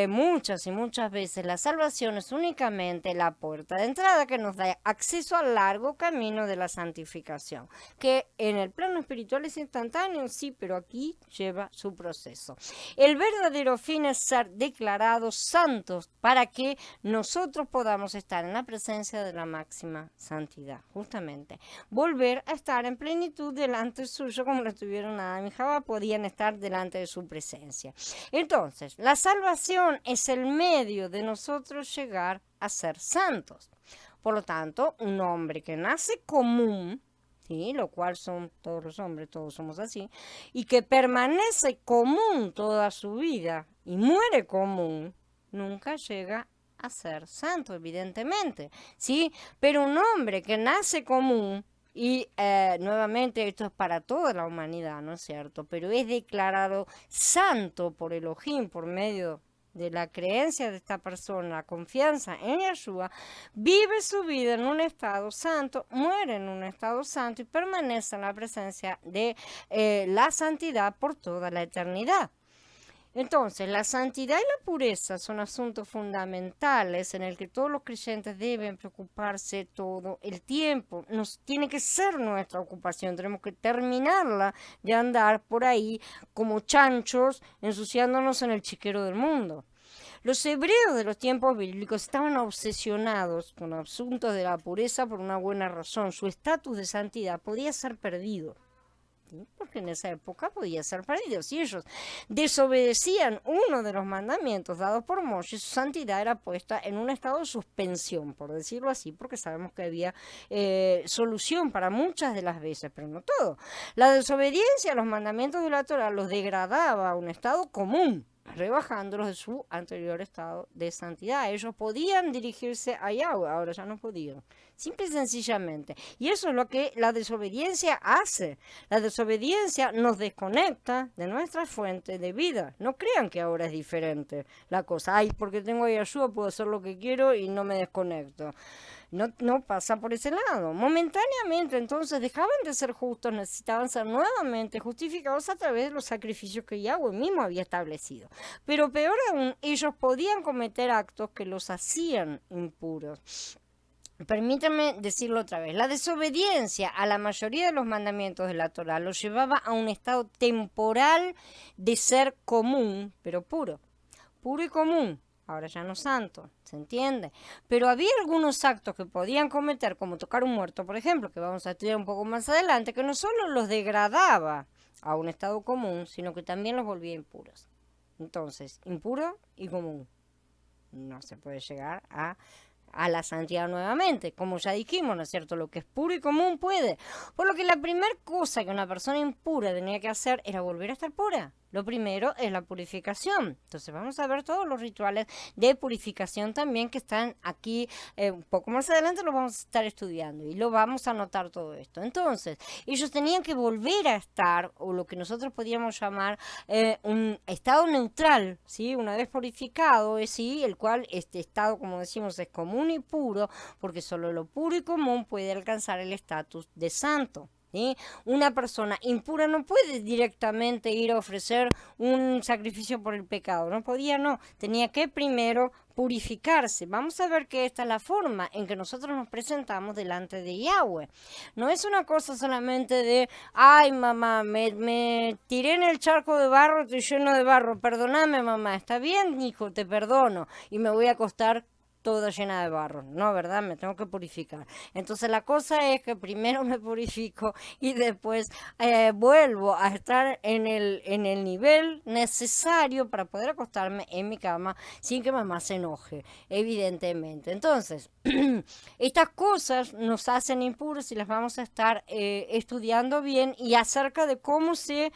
muchas y muchas veces, la salvación es únicamente la puerta de entrada que nos da acceso al largo camino de la santificación, que en el plano espiritual es instantáneo, sí, pero aquí lleva su proceso. El verdadero fin es ser declarados santos para que nosotros podamos estar en la presencia de la máxima santidad, justamente. Volver a estar en plenitud delante suyo, como lo estuvieron Adán y Jabá, podían estar delante de su presencia. Entonces, la salvación es el medio de nosotros llegar a ser santos. Por lo tanto, un hombre que nace común, ¿sí?, lo cual son todos los hombres, todos somos así, y que permanece común toda su vida y muere común, nunca llega a ser santo, evidentemente, ¿sí? Pero un hombre que nace común, y nuevamente esto es para toda la humanidad, ¿no es cierto?, pero es declarado santo por Elohim, por medio de la creencia de esta persona, la confianza en Yeshua, vive su vida en un estado santo, muere en un estado santo y permanece en la presencia de la santidad por toda la eternidad. Entonces, la santidad y la pureza son asuntos fundamentales en el que todos los creyentes deben preocuparse todo el tiempo. Tiene que ser nuestra ocupación, tenemos que terminarla de andar por ahí como chanchos ensuciándonos en el chiquero del mundo. Los hebreos de los tiempos bíblicos estaban obsesionados con asuntos de la pureza por una buena razón. Su estatus de santidad podía ser perdido, ¿sí?, porque en esa época podía ser perdido. Si ellos desobedecían uno de los mandamientos dados por Moshe, su santidad era puesta en un estado de suspensión, por decirlo así, porque sabemos que había solución para muchas de las veces, pero no todo. La desobediencia a los mandamientos de la Torah los degradaba a un estado común, rebajándolos de su anterior estado de santidad. Ellos podían dirigirse a Yahweh, ahora ya no podían, simple y sencillamente. Y eso es lo que la desobediencia hace. La desobediencia nos desconecta de nuestra fuente de vida. No crean que ahora es diferente la cosa. Ay, porque tengo a Yahshua puedo hacer lo que quiero y no me desconecto. No pasa por ese lado. Momentáneamente, entonces, dejaban de ser justos, necesitaban ser nuevamente justificados a través de los sacrificios que Yahweh mismo había establecido. Pero peor aún, ellos podían cometer actos que los hacían impuros. Permítanme decirlo otra vez. La desobediencia a la mayoría de los mandamientos de la Torá los llevaba a un estado temporal de ser común, pero puro y común. ahora ya no santo, ¿se entiende? Pero había algunos actos que podían cometer, como tocar un muerto, por ejemplo, que vamos a estudiar un poco más adelante, que no solo los degradaba a un estado común, sino que también los volvía impuros. Entonces, impuro y común. No se puede llegar a la santidad nuevamente, como ya dijimos, ¿no es cierto? Lo que es puro y común puede. Por lo que la primera cosa que una persona impura tenía que hacer era volver a estar pura. Lo primero es la purificación. Entonces vamos a ver todos los rituales de purificación también que están aquí. Un poco más adelante lo vamos a estar estudiando y lo vamos a anotar todo esto. Entonces, ellos tenían que volver a estar, o lo que nosotros podríamos llamar un estado neutral, ¿sí? Una vez purificado, ¿sí? El cual este estado, como decimos, es común y puro, porque solo lo puro y común puede alcanzar el estatus de santo. ¿Sí? Una persona impura no puede directamente ir a ofrecer un sacrificio por el pecado, no podía, no, tenía que primero purificarse. Vamos a ver que esta es la forma en que nosotros nos presentamos delante de Yahweh. No es una cosa solamente de, ay mamá, me tiré en el charco de barro, estoy lleno de barro, perdóname mamá, está bien hijo, te perdono y me voy a acostar toda llena de barro. No, ¿verdad? Me tengo que purificar. Entonces la cosa es que primero me purifico y después vuelvo a estar en el nivel necesario para poder acostarme en mi cama sin que mamá se enoje, evidentemente. Entonces, estas cosas nos hacen impuros y las vamos a estar estudiando bien y acerca de cómo se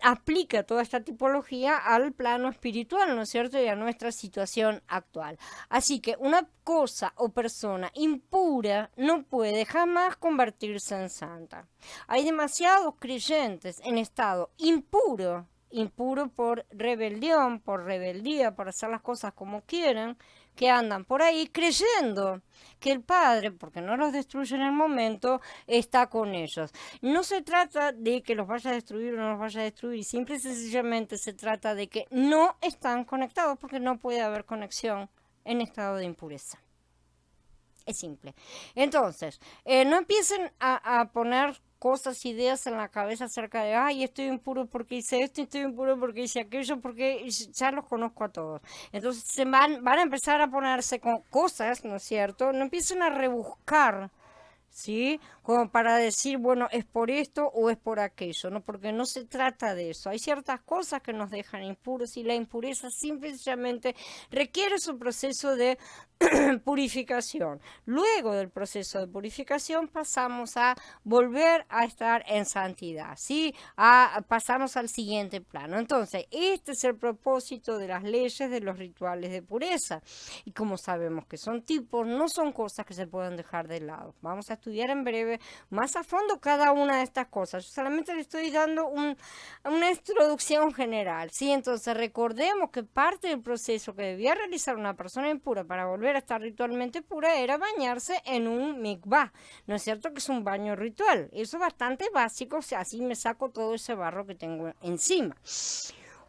aplica toda esta tipología al plano espiritual, ¿no es cierto? Y a nuestra situación actual. Así que una cosa o persona impura no puede jamás convertirse en santa. Hay demasiados creyentes en estado impuro, impuro por rebelión, por rebeldía, por hacer las cosas como quieren, que andan por ahí creyendo que el Padre, porque no los destruye en el momento, está con ellos. No se trata de que los vaya a destruir o no los vaya a destruir, simple y sencillamente se trata de que no están conectados porque no puede haber conexión en estado de impureza. Es simple. Entonces, no empiecen a poner cosas, ideas en la cabeza acerca de, ay, estoy impuro porque hice esto, estoy impuro porque hice aquello, porque ya los conozco a todos. Entonces van a empezar a ponerse con cosas, ¿no es cierto? No empiecen a rebuscar, ¿sí? Como para decir, bueno, es por esto o es por aquello, ¿no? Porque no se trata de eso. Hay ciertas cosas que nos dejan impuros y la impureza simplemente requiere su proceso de purificación. Luego del proceso de purificación pasamos a volver a estar en santidad, ¿sí? Pasamos al siguiente plano. Entonces, este es el propósito de las leyes de los rituales de pureza. Y como sabemos que son tipos, no son cosas que se puedan dejar de lado. Vamos a estudiar en breve más a fondo cada una de estas cosas. Yo solamente le estoy dando una introducción general, ¿sí? Entonces, recordemos que parte del proceso que debía realizar una persona impura para volver a estar ritualmente pura era bañarse en un mikvah, ¿no es cierto? Que es un baño ritual. Eso es bastante básico, o sea, así me saco todo ese barro que tengo encima.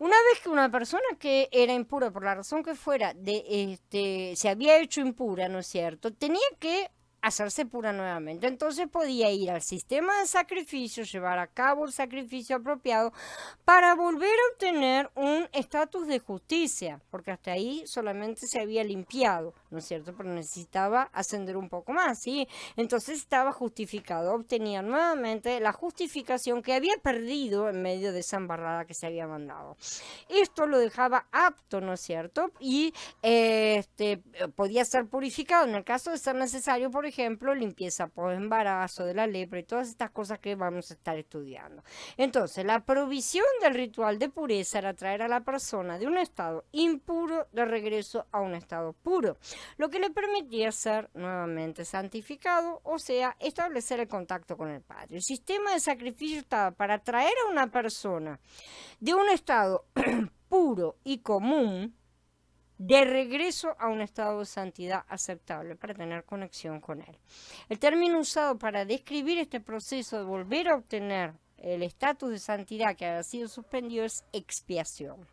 Una vez que una persona que era impura, por la razón que fuera, se había hecho impura, ¿no es cierto? Tenía que hacerse pura nuevamente. Entonces podía ir al sistema de sacrificio, llevar a cabo el sacrificio apropiado para volver a obtener un estatus de justicia, porque hasta ahí solamente se había limpiado, ¿no es cierto? Pero necesitaba ascender un poco más, ¿sí? Entonces estaba justificado, obtenía nuevamente la justificación que había perdido en medio de esa embarrada que se había mandado. Esto lo dejaba apto, ¿no es cierto? Y podía ser purificado en el caso de ser necesario, por ejemplo, limpieza por embarazo, de la lepra y todas estas cosas que vamos a estar estudiando. Entonces, la provisión del ritual de pureza era traer a la persona de un estado impuro de regreso a un estado puro, lo que le permitía ser nuevamente santificado, o sea, establecer el contacto con el Padre. El sistema de sacrificio estaba para traer a una persona de un estado puro y común de regreso a un estado de santidad aceptable para tener conexión con Él. El término usado para describir este proceso de volver a obtener el estatus de santidad que había sido suspendido es expiación.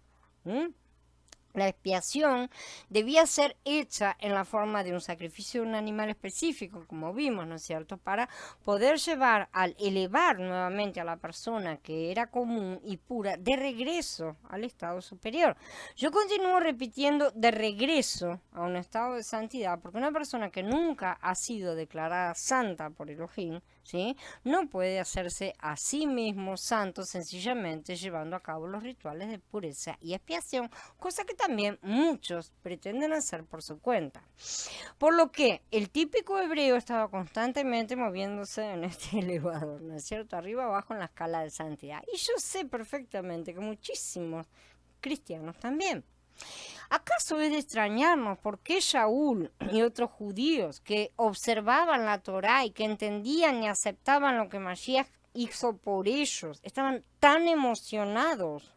La expiación debía ser hecha en la forma de un sacrificio de un animal específico, como vimos, ¿no es cierto?, para poder llevar al elevar nuevamente a la persona que era común y pura de regreso al estado superior. Yo continúo repitiendo de regreso a un estado de santidad, porque una persona que nunca ha sido declarada santa por Elohim, ¿sí?, no puede hacerse a sí mismo santo sencillamente llevando a cabo los rituales de pureza y expiación, cosa que también muchos pretenden hacer por su cuenta. Por lo que el típico hebreo estaba constantemente moviéndose en este elevador, ¿no es cierto?, arriba abajo en la escala de santidad. Y yo sé perfectamente que muchísimos cristianos también. ¿Acaso es de extrañarnos por qué Shaul y otros judíos que observaban la Torá y que entendían y aceptaban lo que Mashiach hizo por ellos estaban tan emocionados,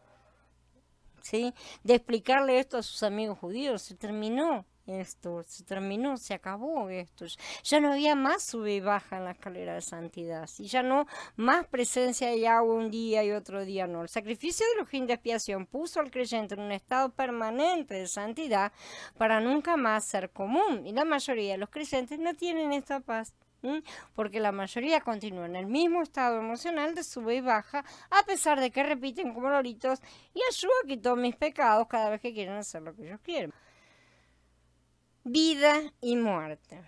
¿sí?, de explicarle esto a sus amigos judíos? Se terminó esto, se acabó esto. Ya no había más sube y baja en la escalera de santidad, ¿sí? Ya no más presencia de agua un día y otro día no. El sacrificio de Elohim de expiación puso al creyente en un estado permanente de santidad para nunca más ser común. Y la mayoría de los creyentes no tienen esta paz, porque la mayoría continúa en el mismo estado emocional de sube y baja, a pesar de que repiten como loritos: y Yeshua quitó mis pecados, cada vez que quieren hacer lo que ellos quieren. Vida y muerte.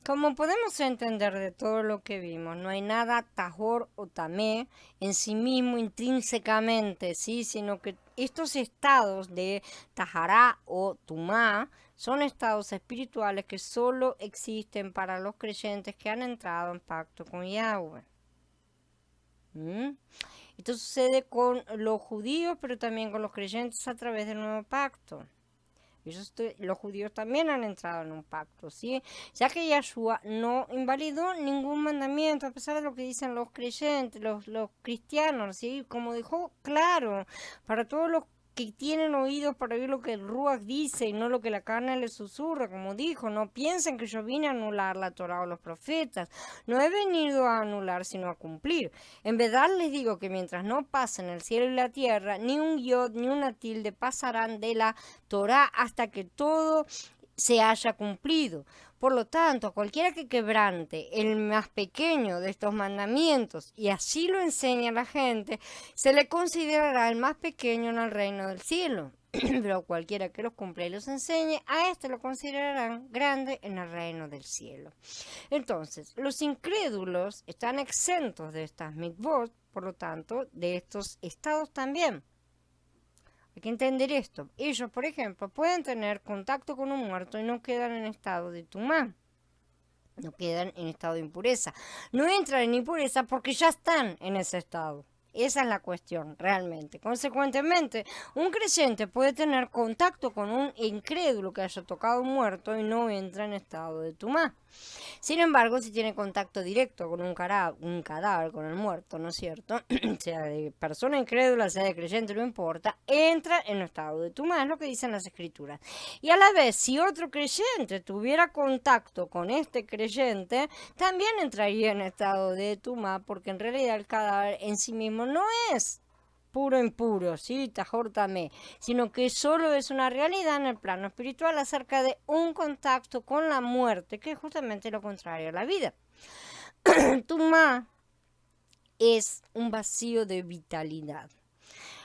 Como podemos entender de todo lo que vimos, no hay nada tajor o tamé en sí mismo intrínsecamente, ¿sí?, sino que estos estados de tajará o tumá son estados espirituales que solo existen para los creyentes que han entrado en pacto con Yahweh. Esto sucede con los judíos, pero también con los creyentes a través del nuevo pacto. Los judíos también han entrado en un pacto, ¿sí?, ya que Yeshua no invalidó ningún mandamiento, a pesar de lo que dicen los creyentes, los cristianos, ¿sí?, como dejó claro para todos los que tienen oídos para oír lo que el Ruach dice y no lo que la carne les susurra, como dijo: no piensen que yo vine a anular la Torá o los profetas, no he venido a anular sino a cumplir. En verdad les digo que mientras no pasen el cielo y la tierra, ni un yod ni una tilde pasarán de la Torá hasta que todo se haya cumplido. Por lo tanto, cualquiera que quebrante el más pequeño de estos mandamientos y así lo enseña a la gente, se le considerará el más pequeño en el reino del cielo. Pero cualquiera que los cumpla y los enseñe, a este lo considerarán grande en el reino del cielo. Entonces, los incrédulos están exentos de estas mitvot, por lo tanto, de estos estados también. Hay que entender esto. Ellos, por ejemplo, pueden tener contacto con un muerto y no quedan en estado de tumá, no quedan en estado de impureza. No entran en impureza porque ya están en ese estado. Esa es la cuestión, realmente. Consecuentemente, un creyente puede tener contacto con un incrédulo que haya tocado un muerto y no entra en estado de tumá. Sin embargo, si tiene contacto directo con un cadáver, con el muerto, ¿no es cierto?, sea de persona incrédula, sea de creyente, no importa, entra en estado de tumá, es lo que dicen las escrituras. Y a la vez, si otro creyente tuviera contacto con este creyente, también entraría en estado de tumá, porque en realidad el cadáver en sí mismo no es puro impuro, ¿sí?, tajor tamé, sino que solo es una realidad en el plano espiritual acerca de un contacto con la muerte, que es justamente lo contrario a la vida. Tumá es un vacío de vitalidad.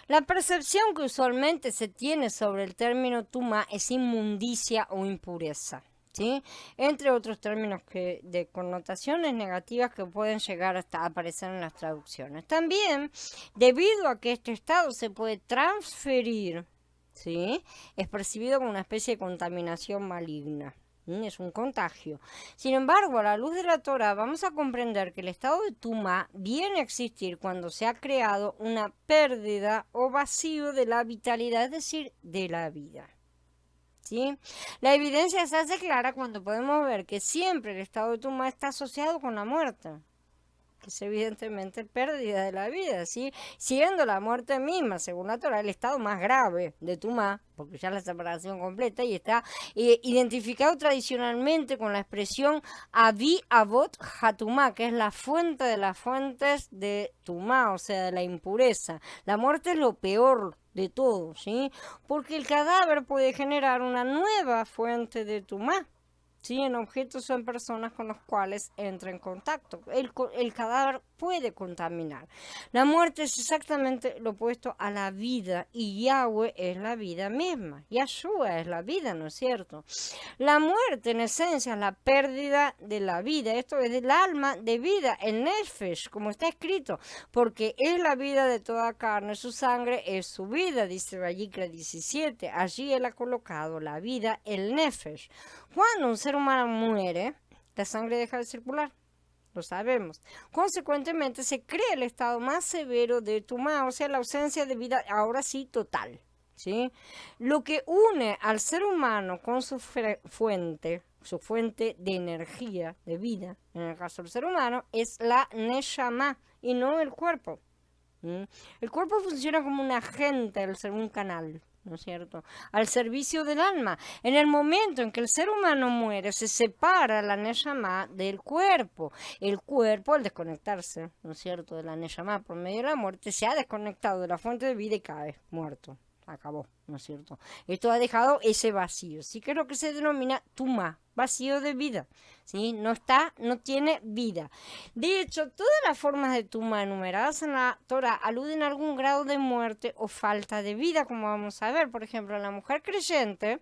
La percepción que usualmente se tiene sobre el término tumá es inmundicia o impureza, ¿sí?, entre otros términos de connotaciones negativas que pueden llegar hasta aparecer en las traducciones. También, debido a que este estado se puede transferir, ¿sí?, es percibido como una especie de contaminación maligna. Es un contagio. Sin embargo, a la luz de la Torah vamos a comprender que el estado de tumá viene a existir cuando se ha creado una pérdida o vacío de la vitalidad, es decir, de la vida, ¿sí? La evidencia se hace clara cuando podemos ver que siempre el estado de tumá está asociado con la muerte, que es evidentemente pérdida de la vida, ¿sí?, siendo la muerte misma, según la Torah, el estado más grave de tumá, porque ya la separación completa, y está identificado tradicionalmente con la expresión Avi Avot Hatumá, que es la fuente de las fuentes de tumá, o sea, de la impureza. La muerte es lo peor de todo, ¿sí? Porque el cadáver puede generar una nueva fuente de tumá, ¿sí? En objetos o en personas con los cuales entra en contacto. El cadáver puede contaminar. La muerte es exactamente lo opuesto a la vida y Yahweh es la vida misma. Yahshua es la vida, ¿no es cierto? La muerte en esencia es la pérdida de la vida, esto es del alma de vida, el nefesh, como está escrito, porque es la vida de toda carne, su sangre es su vida, dice Vayikra 17, allí él ha colocado la vida, el nefesh. Cuando un ser humano muere, la sangre deja de circular. Lo sabemos. Consecuentemente, se crea el estado más severo de Tumá, o sea, la ausencia de vida, ahora sí, total. ¿Sí? Lo que une al ser humano con su fuente de energía, de vida, en el caso del ser humano, es la Neshama y no el cuerpo. El cuerpo funciona como un agente, un canal, ¿no es cierto?, al servicio del alma. En el momento en que el ser humano muere, se separa la Neshama del cuerpo. El cuerpo, al desconectarse, ¿no es cierto?, de la Neshama por medio de la muerte, se ha desconectado de la fuente de vida y cae muerto. Acabó, ¿no es cierto? Esto ha dejado ese vacío, sí, que es lo que se denomina Tuma, vacío de vida, ¿sí? No tiene vida. De hecho, todas las formas de Tuma enumeradas en la Torah aluden a algún grado de muerte o falta de vida, como vamos a ver. Por ejemplo, la mujer creyente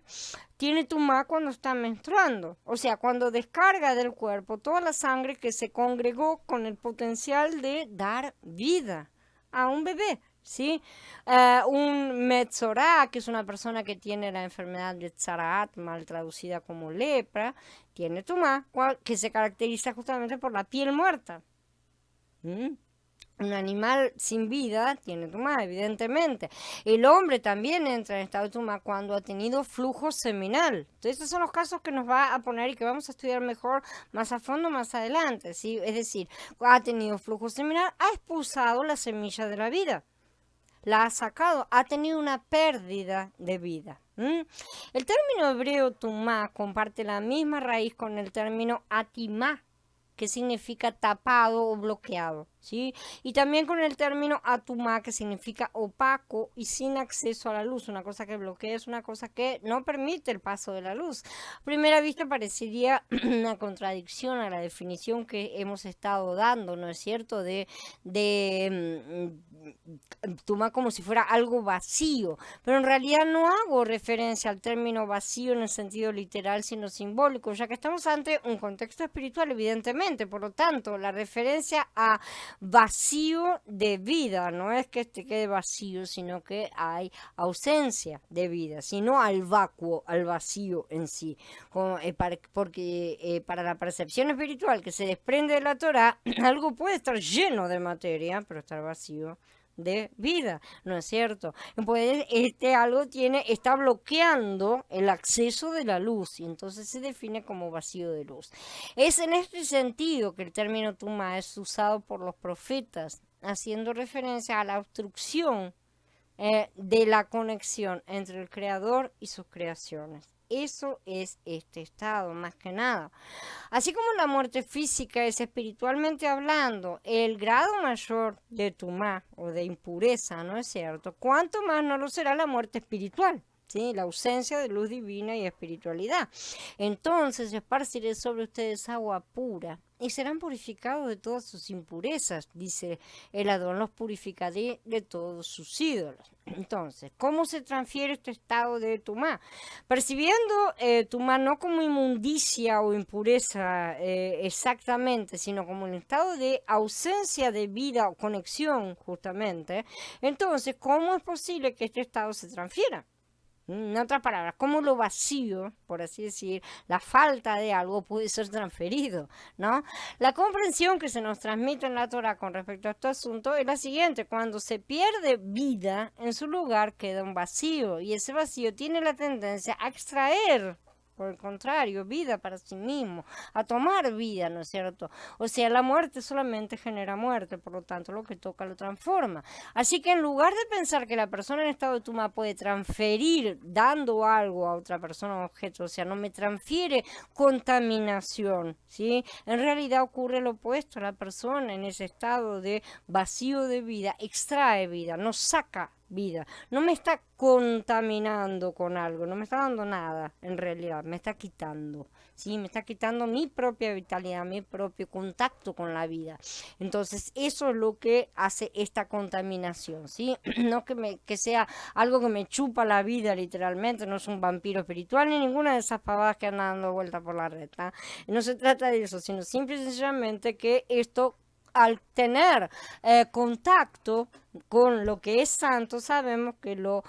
tiene Tuma cuando está menstruando, o sea, cuando descarga del cuerpo toda la sangre que se congregó con el potencial de dar vida a un bebé. ¿Sí? Un Metzorá, que es una persona que tiene la enfermedad de Tzaraat, mal traducida como lepra, tiene tumá, que se caracteriza justamente por la piel muerta. Un animal sin vida tiene tumá, evidentemente. El hombre también entra en estado de tumá cuando ha tenido flujo seminal. Entonces, estos son los casos que nos va a poner y que vamos a estudiar mejor más a fondo más adelante, ¿sí? Es decir, ha tenido flujo seminal, ha expulsado la semilla de la vida. La ha sacado, ha tenido una pérdida de vida. El término hebreo tumá comparte la misma raíz con el término atimá, que significa tapado o bloqueado, ¿sí? Y también con el término atumá, que significa opaco y sin acceso a la luz. Una cosa que bloquea es una cosa que no permite el paso de la luz. A primera vista parecería una contradicción a la definición que hemos estado dando, ¿no es cierto?, de Tumá como si fuera algo vacío, pero en realidad no hago referencia al término vacío en el sentido literal, sino simbólico, ya que estamos ante un contexto espiritual, evidentemente. Por lo tanto, la referencia a vacío de vida no es que este quede vacío, sino que hay ausencia de vida, sino al vacuo, al vacío en sí. Porque para la percepción espiritual que se desprende de la Torah, algo puede estar lleno de materia, pero estar vacío de vida, ¿no es cierto? Pues algo está bloqueando el acceso de la luz y entonces se define como vacío de luz. Es en este sentido que el término Tumá es usado por los profetas, haciendo referencia a la obstrucción de la conexión entre el Creador y sus creaciones. Eso es este estado, más que nada. Así como la muerte física es espiritualmente hablando el grado mayor de tumá o de impureza, ¿no es cierto? ¿Cuánto más no lo será la muerte espiritual? ¿Sí? La ausencia de luz divina y espiritualidad. Entonces esparciré sobre ustedes agua pura y serán purificados de todas sus impurezas, dice el Adón, los purificaré de todos sus ídolos. Entonces, ¿cómo se transfiere este estado de tumá? Percibiendo tumá no como inmundicia o impureza exactamente, sino como un estado de ausencia de vida o conexión, justamente. Entonces, ¿cómo es posible que este estado se transfiera? En otras palabras, cómo lo vacío, por así decir, la falta de algo puede ser transferido, ¿no? La comprensión que se nos transmite en la Torah con respecto a este asunto es la siguiente: cuando se pierde vida, en su lugar queda un vacío, y ese vacío tiene la tendencia a extraer, por el contrario, vida para sí mismo, a tomar vida, ¿no es cierto? O sea, la muerte solamente genera muerte, por lo tanto lo que toca lo transforma. Así que en lugar de pensar que la persona en estado de tumá puede transferir dando algo a otra persona o objeto, o sea, no me transfiere contaminación, ¿sí? En realidad ocurre lo opuesto: la persona en ese estado de vacío de vida extrae vida, no saca vida, no me está contaminando con algo, no me está dando nada, en realidad, me está quitando, ¿sí? Me está quitando mi propia vitalidad, mi propio contacto con la vida. Entonces, eso es lo que hace esta contaminación, ¿sí? No que sea algo que me chupa la vida literalmente, no es un vampiro espiritual ni ninguna de esas pavadas que andan dando vuelta por la red, ¿tá? No se trata de eso, sino simple y sencillamente que esto al tener contacto con lo que es santo, sabemos que lo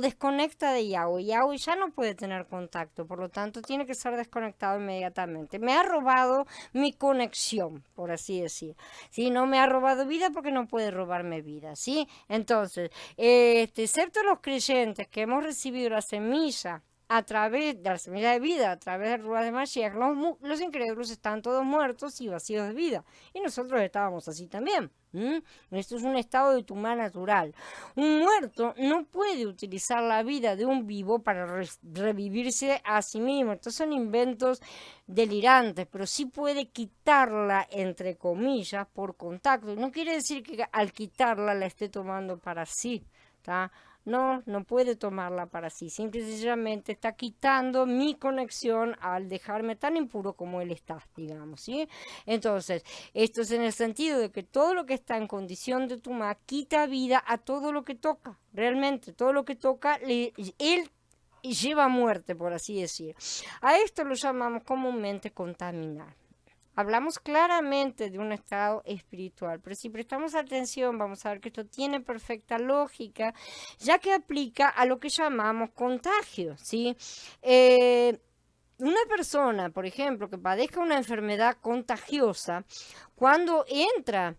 desconecta de Yahweh. Yahweh ya no puede tener contacto, por lo tanto tiene que ser desconectado inmediatamente. Me ha robado mi conexión, por así decir. ¿Sí? No me ha robado vida porque no puede robarme vida. ¿Sí? Entonces, excepto los creyentes que hemos recibido la semilla a través de la semilla de vida, a través del Ruach de Mashiach, los incrédulos están todos muertos y vacíos de vida. Y nosotros estábamos así también. Esto es un estado de tumba natural. Un muerto no puede utilizar la vida de un vivo para revivirse a sí mismo. Estos son inventos delirantes, pero sí puede quitarla, entre comillas, por contacto. No quiere decir que al quitarla la esté tomando para sí, ¿tá? No, no puede tomarla para sí. Simple y sencillamente está quitando mi conexión al dejarme tan impuro como él está, digamos, ¿sí? Entonces, esto es en el sentido de que todo lo que está en condición de tumá quita vida a todo lo que toca. Realmente, todo lo que toca, él lleva muerte, por así decir. A esto lo llamamos comúnmente contaminar. Hablamos claramente de un estado espiritual, pero si prestamos atención vamos a ver que esto tiene perfecta lógica, ya que aplica a lo que llamamos contagio, ¿sí? Una persona, por ejemplo, que padezca una enfermedad contagiosa, cuando entra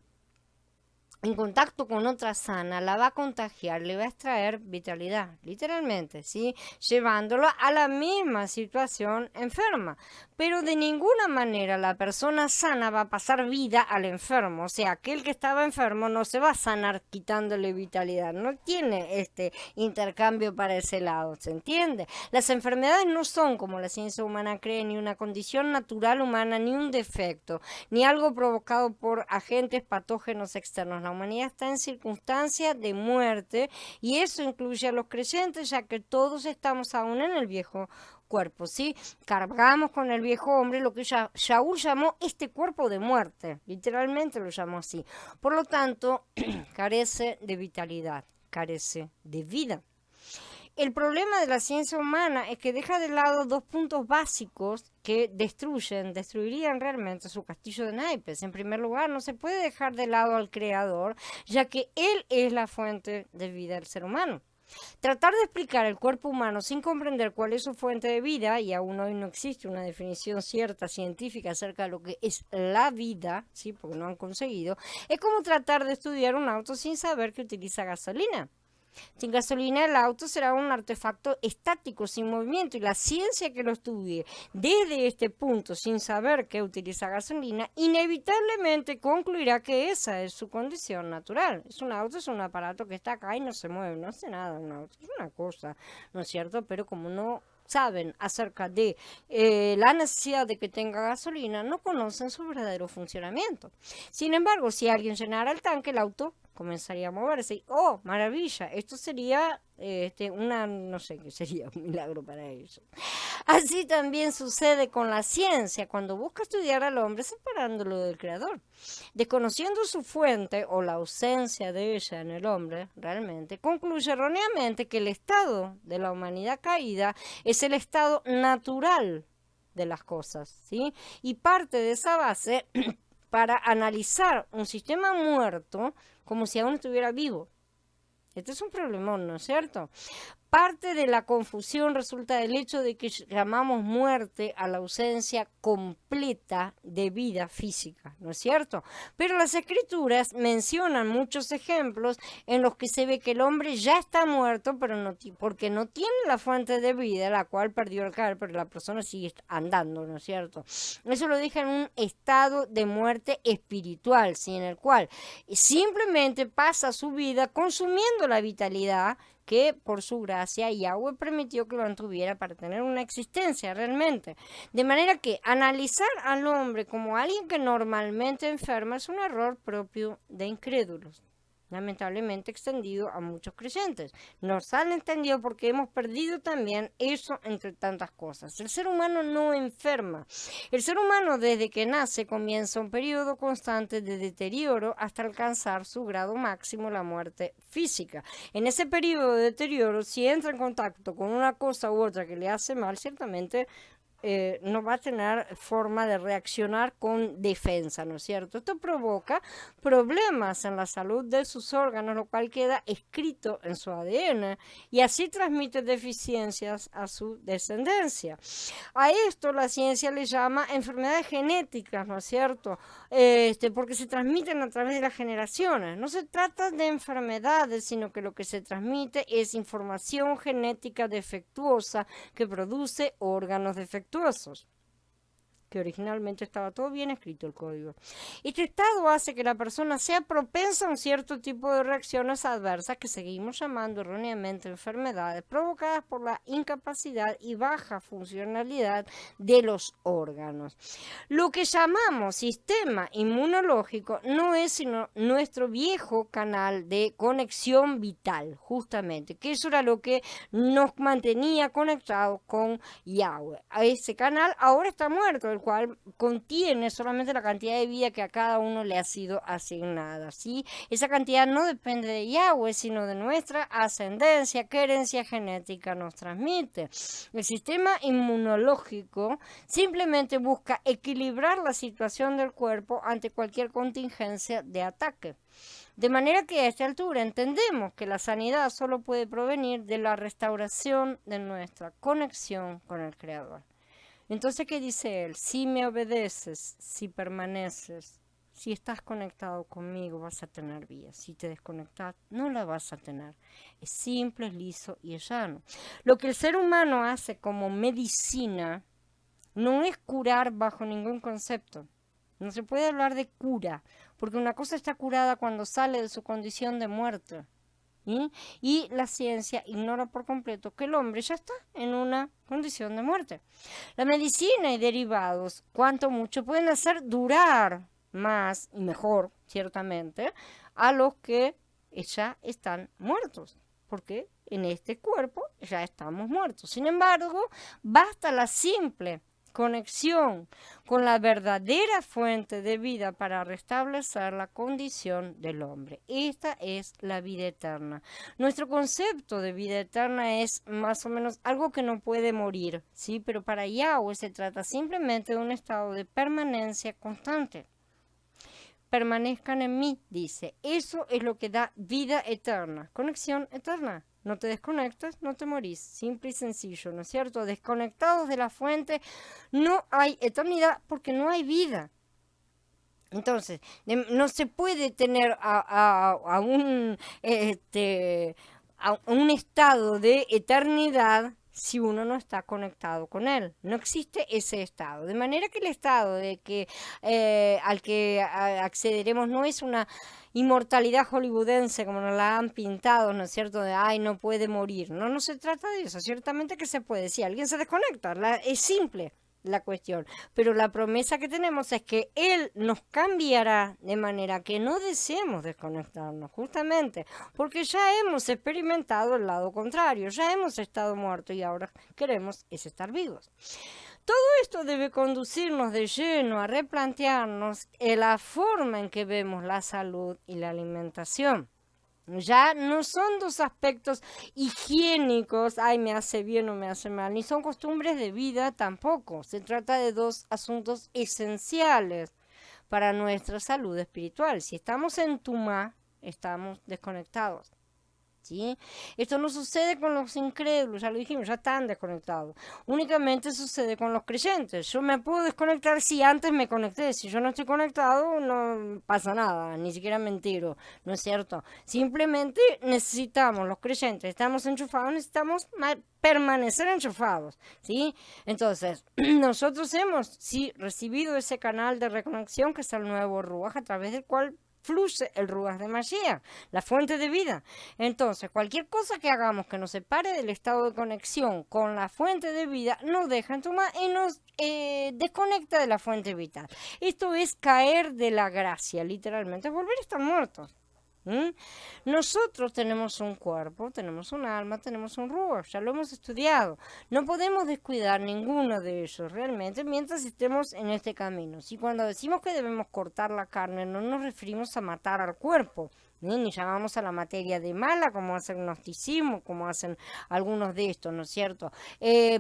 en contacto con otra sana, la va a contagiar, le va a extraer vitalidad, literalmente, ¿sí? Llevándolo a la misma situación enferma. Pero de ninguna manera la persona sana va a pasar vida al enfermo. O sea, aquel que estaba enfermo no se va a sanar quitándole vitalidad. No tiene este intercambio para ese lado, ¿se entiende? Las enfermedades no son, como la ciencia humana cree, ni una condición natural humana, ni un defecto, ni algo provocado por agentes patógenos externos. La humanidad está en circunstancias de muerte y eso incluye a los creyentes, ya que todos estamos aún en el viejo cuerpo, ¿sí? Cargamos con el viejo hombre lo que Shaul llamó este cuerpo de muerte, literalmente lo llamó así. Por lo tanto, carece de vitalidad, carece de vida. El problema de la ciencia humana es que deja de lado dos puntos básicos que destruirían realmente su castillo de naipes. En primer lugar, no se puede dejar de lado al Creador, ya que Él es la fuente de vida del ser humano. Tratar de explicar el cuerpo humano sin comprender cuál es su fuente de vida, y aún hoy no existe una definición cierta científica acerca de lo que es la vida, ¿sí? Porque no han conseguido, es como tratar de estudiar un auto sin saber que utiliza gasolina. Sin gasolina el auto será un artefacto estático, sin movimiento, y la ciencia que lo estudie desde este punto, sin saber que utiliza gasolina, inevitablemente concluirá que esa es su condición natural. Es un auto, es un aparato que está acá y no se mueve, no hace nada un auto, es una cosa, ¿no es cierto? Pero como no saben acerca de la necesidad de que tenga gasolina, no conocen su verdadero funcionamiento. Sin embargo, si alguien llenara el tanque, el auto comenzaría a moverse. ¡Oh, maravilla! Esto sería no sé qué sería un milagro para ellos. Así también sucede con la ciencia cuando busca estudiar al hombre separándolo del creador. Desconociendo su fuente o la ausencia de ella en el hombre, realmente, concluye erróneamente que el estado de la humanidad caída es el estado natural de las cosas, ¿sí? Y parte de esa base para analizar un sistema muerto como si aún estuviera vivo. Este es un problemón, ¿no es cierto? Parte de la confusión resulta del hecho de que llamamos muerte a la ausencia completa de vida física, ¿no es cierto? Pero las escrituras mencionan muchos ejemplos en los que se ve que el hombre ya está muerto, pero porque no tiene la fuente de vida, la cual perdió el caer, pero la persona sigue andando, ¿no es cierto? Eso lo deja en un estado de muerte espiritual, ¿sí? En el cual simplemente pasa su vida consumiendo la vitalidad que por su gracia Yahweh permitió que lo mantuviera para tener una existencia realmente. De manera que analizar al hombre como alguien que normalmente enferma es un error propio de incrédulos. lamentablemente extendido a muchos creyentes. Nos han entendido porque hemos perdido también eso entre tantas cosas. El ser humano no enferma. El ser humano desde que nace comienza un periodo constante de deterioro hasta alcanzar su grado máximo, la muerte física. En ese periodo de deterioro, si entra en contacto con una cosa u otra que le hace mal, ciertamente no va a tener forma de reaccionar con defensa, ¿no es cierto? Esto provoca problemas en la salud de sus órganos, lo cual queda escrito en su ADN y así transmite deficiencias a su descendencia. A esto la ciencia le llama enfermedades genéticas, ¿no es cierto? Porque se transmiten a través de las generaciones. No se trata de enfermedades, sino que lo que se transmite es información genética defectuosa que produce órganos defectuosos, que originalmente estaba todo bien escrito el código. Este estado hace que la persona sea propensa a un cierto tipo de reacciones adversas que seguimos llamando erróneamente enfermedades, provocadas por la incapacidad y baja funcionalidad de los órganos. Lo que llamamos sistema inmunológico no es sino nuestro viejo canal de conexión vital, justamente, que eso era lo que nos mantenía conectados con Yahweh. Ese canal ahora está muerto, el cual contiene solamente la cantidad de vida que a cada uno le ha sido asignada, ¿sí? Esa cantidad no depende de Yahweh, sino de nuestra ascendencia, que herencia genética nos transmite. El sistema inmunológico simplemente busca equilibrar la situación del cuerpo ante cualquier contingencia de ataque. De manera que a esta altura entendemos que la sanidad solo puede provenir de la restauración de nuestra conexión con el Creador. Entonces, ¿qué dice él? Si me obedeces, si permaneces, si estás conectado conmigo, vas a tener vida. Si te desconectas, no la vas a tener. Es simple, es liso y es llano. Lo que el ser humano hace como medicina no es curar bajo ningún concepto. No se puede hablar de cura, porque una cosa está curada cuando sale de su condición de muerte. ¿Sí? Y la ciencia ignora por completo que el hombre ya está en una condición de muerte. La medicina y derivados, cuanto mucho, pueden hacer durar más y mejor, ciertamente, a los que ya están muertos, porque en este cuerpo ya estamos muertos. Sin embargo, basta la simple conexión con la verdadera fuente de vida para restablecer la condición del hombre. Esta es la vida eterna. Nuestro concepto de vida eterna es más o menos algo que no puede morir, ¿sí? Pero para Yahweh se trata simplemente de un estado de permanencia constante. Permanezcan en mí, dice. Eso es lo que da vida eterna, conexión eterna. No te desconectas, no te morís. Simple y sencillo, ¿no es cierto? Desconectados de la fuente, no hay eternidad porque no hay vida. Entonces, no se puede tener a un estado de eternidad si uno no está conectado con él. No existe ese estado. De manera que el estado al que accederemos no es una inmortalidad hollywoodense como nos la han pintado, ¿no es cierto? De, ay, no puede morir. No, no se trata de eso. Ciertamente que se puede. Si alguien se desconecta, es simple la cuestión, pero la promesa que tenemos es que Él nos cambiará de manera que no deseemos desconectarnos, justamente, porque ya hemos experimentado el lado contrario, ya hemos estado muertos y ahora queremos es estar vivos. Todo esto debe conducirnos de lleno a replantearnos la forma en que vemos la salud y la alimentación. Ya no son dos aspectos higiénicos, ay, me hace bien o me hace mal, ni son costumbres de vida tampoco. Se trata de dos asuntos esenciales para nuestra salud espiritual. Si estamos en Tumá, estamos desconectados. ¿Sí? Esto no sucede con los incrédulos, ya lo dijimos, ya están desconectados. Únicamente sucede con los creyentes. Yo me puedo desconectar si antes me conecté. Si yo no estoy conectado, no pasa nada, ni siquiera me entero, ¿no es cierto? Simplemente necesitamos, los creyentes, estamos enchufados, necesitamos permanecer enchufados, ¿sí? Entonces, nosotros hemos, sí, recibido ese canal de reconexión que es el nuevo Ruaj, a través del cual fluye el Ruaj de Mashiach, la fuente de vida. Entonces, cualquier cosa que hagamos que nos separe del estado de conexión con la fuente de vida, nos deja en Tumá y nos desconecta de la fuente vital. Esto es caer de la gracia, literalmente, volver a estar muertos. ¿Mm? Nosotros tenemos un cuerpo, tenemos un alma, tenemos un ruach, ya lo hemos estudiado. No podemos descuidar ninguno de ellos realmente mientras estemos en este camino. Si cuando decimos que debemos cortar la carne, no nos referimos a matar al cuerpo, ni llamamos a la materia de mala, como hace el gnosticismo, como hacen algunos de estos, ¿no es cierto?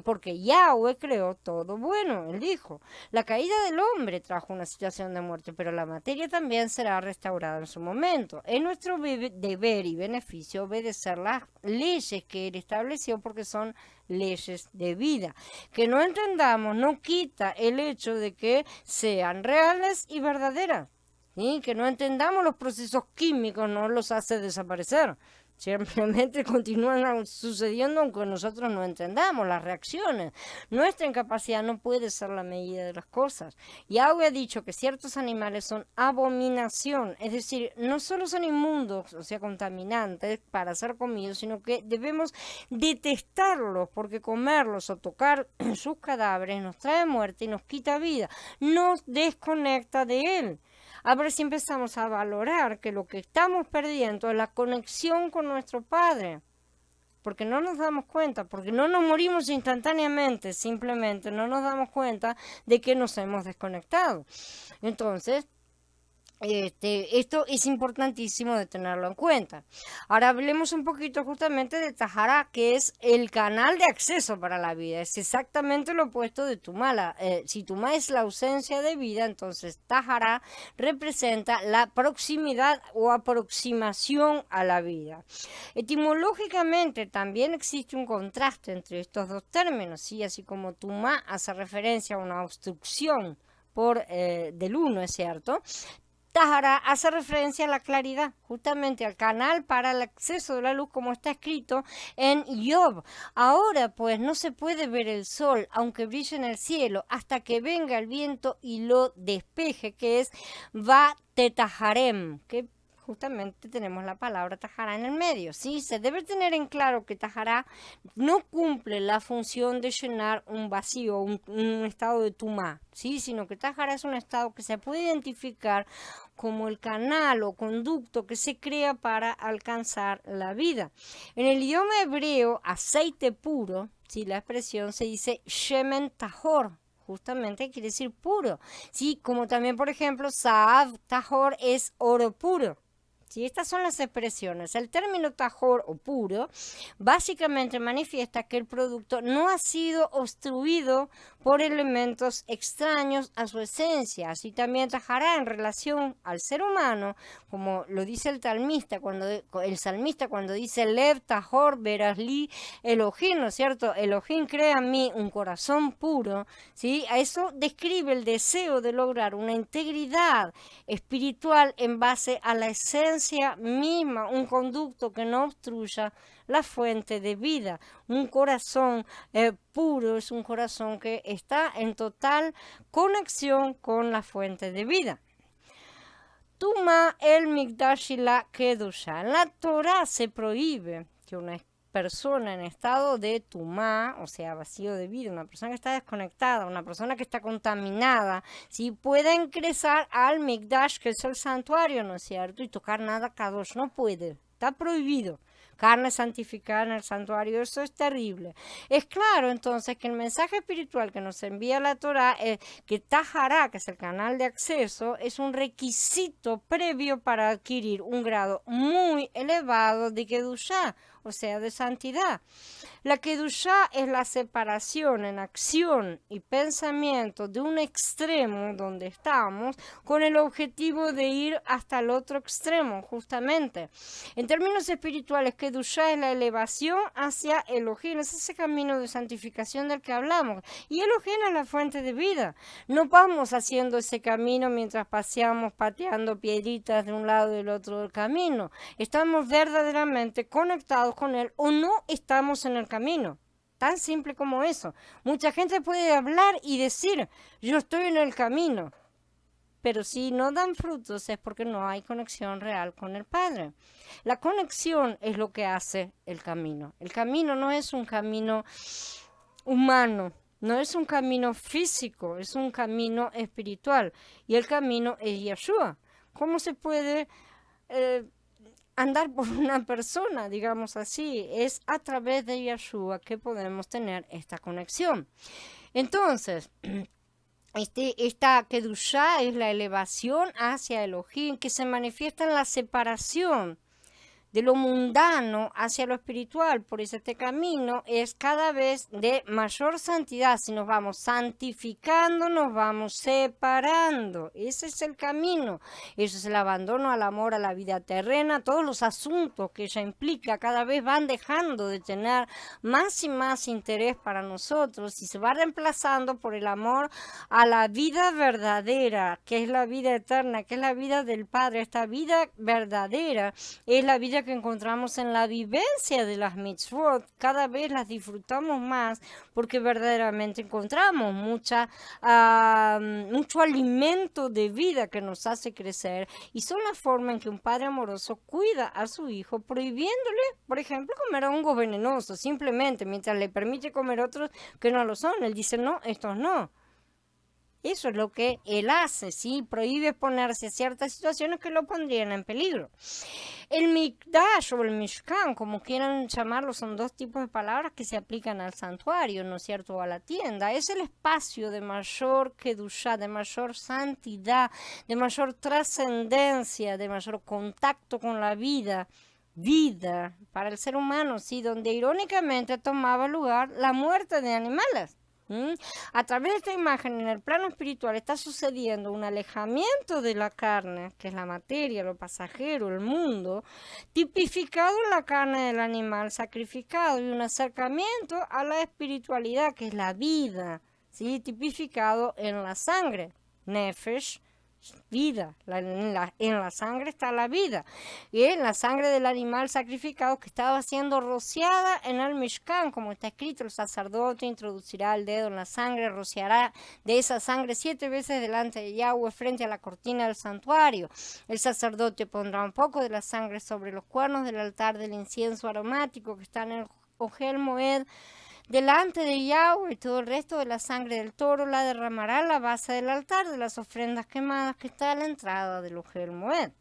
Porque Yahweh creó todo bueno, él dijo. La caída del hombre trajo una situación de muerte, pero la materia también será restaurada en su momento. Es nuestro deber y beneficio obedecer las leyes que él estableció porque son leyes de vida. Que no entendamos no quita el hecho de que sean reales y verdaderas. ¿Sí? Que no entendamos los procesos químicos no los hace desaparecer. Simplemente continúan sucediendo aunque nosotros no entendamos las reacciones. Nuestra incapacidad no puede ser la medida de las cosas. Yahweh ha dicho que ciertos animales son abominación, es decir, no solo son inmundos, o sea, contaminantes para ser comidos, sino que debemos detestarlos porque comerlos o tocar sus cadáveres nos trae muerte y nos quita vida, nos desconecta de él. A ver si empezamos a valorar que lo que estamos perdiendo es la conexión con nuestro Padre. Porque no nos damos cuenta, porque no nos morimos instantáneamente, simplemente no nos damos cuenta de que nos hemos desconectado. Entonces, esto es importantísimo de tenerlo en cuenta. Ahora hablemos un poquito justamente de Tahara, que es el canal de acceso para la vida. Es exactamente lo opuesto de Tumá. Si Tumá es la ausencia de vida, entonces Tahara representa la proximidad o aproximación a la vida. Etimológicamente también existe un contraste entre estos dos términos, ¿sí? Así como Tumá hace referencia a una obstrucción del uno, es cierto. Tahara hace referencia a la claridad, justamente al canal para el acceso de la luz, como está escrito en Job. Ahora pues no se puede ver el sol, aunque brille en el cielo, hasta que venga el viento y lo despeje, que es Va Tetaharem, que justamente tenemos la palabra Tahara en el medio. ¿Sí? Se debe tener en claro que Tahara no cumple la función de llenar un vacío, un estado de tumá, ¿sí? Sino que Tahara es un estado que se puede identificar como el canal o conducto que se crea para alcanzar la vida. En el idioma hebreo, aceite puro, ¿sí? La expresión se dice shemen tahor, justamente quiere decir puro, ¿sí? Como también, por ejemplo, Saav tahor es oro puro. ¿Sí? Estas son las expresiones. El término tajor o puro básicamente manifiesta que el producto no ha sido obstruido por elementos extraños a su esencia. Así también tajará en relación al ser humano, como lo dice el salmista cuando dice Lev tajor verasli Elohim, ¿no es cierto? Elohim crea en mí un corazón puro, ¿sí? A eso describe el deseo de lograr una integridad espiritual en base a la esencia misma, un conducto que no obstruya la fuente de vida. Un corazón puro es un corazón que está en total conexión con la fuente de vida. Tuma el Mikdash y la Kedusha. En la Torah se prohíbe que una persona en estado de tumá, o sea, vacío de vida, una persona que está desconectada, una persona que está contaminada, ¿sí? Puede ingresar al Mikdash, que es el santuario, ¿no es cierto? Y tocar nada kadosh, no puede, está prohibido. Carne santificada en el santuario, eso es terrible. Es claro entonces que el mensaje espiritual que nos envía la Torah es que Tahara, que es el canal de acceso, es un requisito previo para adquirir un grado muy elevado de Kedushá, o sea, de santidad. La Kedushá es la separación en acción y pensamiento de un extremo donde estamos con el objetivo de ir hasta el otro extremo, justamente. En términos espirituales, Kedushá es la elevación hacia Elohim, es ese camino de santificación del que hablamos. Y Elohim es la fuente de vida. No vamos haciendo ese camino mientras paseamos pateando piedritas de un lado y del otro del camino. Estamos verdaderamente conectados con él o no estamos en el camino. Tan simple como eso. Mucha gente puede hablar y decir, yo estoy en el camino. Pero si no dan frutos es porque no hay conexión real con el Padre. La conexión es lo que hace el camino. El camino no es un camino humano, no es un camino físico, es un camino espiritual. Y el camino es Yeshua. ¿Cómo se puede andar por una persona, digamos así. Es a través de Yeshua que podemos tener esta conexión. Entonces, esta Kedushá es la elevación hacia Elohim que se manifiesta en la separación de lo mundano hacia lo espiritual. Por eso este camino es cada vez de mayor santidad. Si nos vamos santificando, nos vamos separando. Ese es el camino. Eso es el abandono al amor, a la vida terrena. Todos los asuntos que ella implica cada vez van dejando de tener más y más interés para nosotros y se va reemplazando por el amor a la vida verdadera, que es la vida eterna, que es la vida del Padre. Esta vida verdadera es la vida que encontramos en la vivencia de las mitzvot. Cada vez las disfrutamos más porque verdaderamente encontramos mucho alimento de vida que nos hace crecer y son la forma en que un padre amoroso cuida a su hijo prohibiéndole, por ejemplo, comer hongos venenosos, simplemente mientras le permite comer otros que no lo son. Él dice, no, estos no. Eso es lo que él hace, ¿sí? Prohíbe ponerse a ciertas situaciones que lo pondrían en peligro. El Mikdash o el Mishkan, como quieran llamarlo, son dos tipos de palabras que se aplican al santuario, ¿no es cierto?, o a la tienda. Es el espacio de mayor kedushá, de mayor santidad, de mayor trascendencia, de mayor contacto con la vida para el ser humano, ¿sí? Donde irónicamente tomaba lugar la muerte de animales. A través de esta imagen en el plano espiritual está sucediendo un alejamiento de la carne, que es la materia, lo pasajero, el mundo, tipificado en la carne del animal sacrificado, y un acercamiento a la espiritualidad, que es la vida, ¿sí? Tipificado en la sangre, nefesh, vida, en la sangre está la vida, y en la sangre del animal sacrificado que estaba siendo rociada en el Mishkan, como está escrito, el sacerdote introducirá el dedo en la sangre, rociará de esa sangre 7 veces delante de Yahweh frente a la cortina del santuario. El sacerdote pondrá un poco de la sangre sobre los cuernos del altar del incienso aromático que está en el Ohel Moed delante de Yahweh, y todo el resto de la sangre del toro la derramará a la base del altar de las ofrendas quemadas que está a la entrada del Ohel Moed.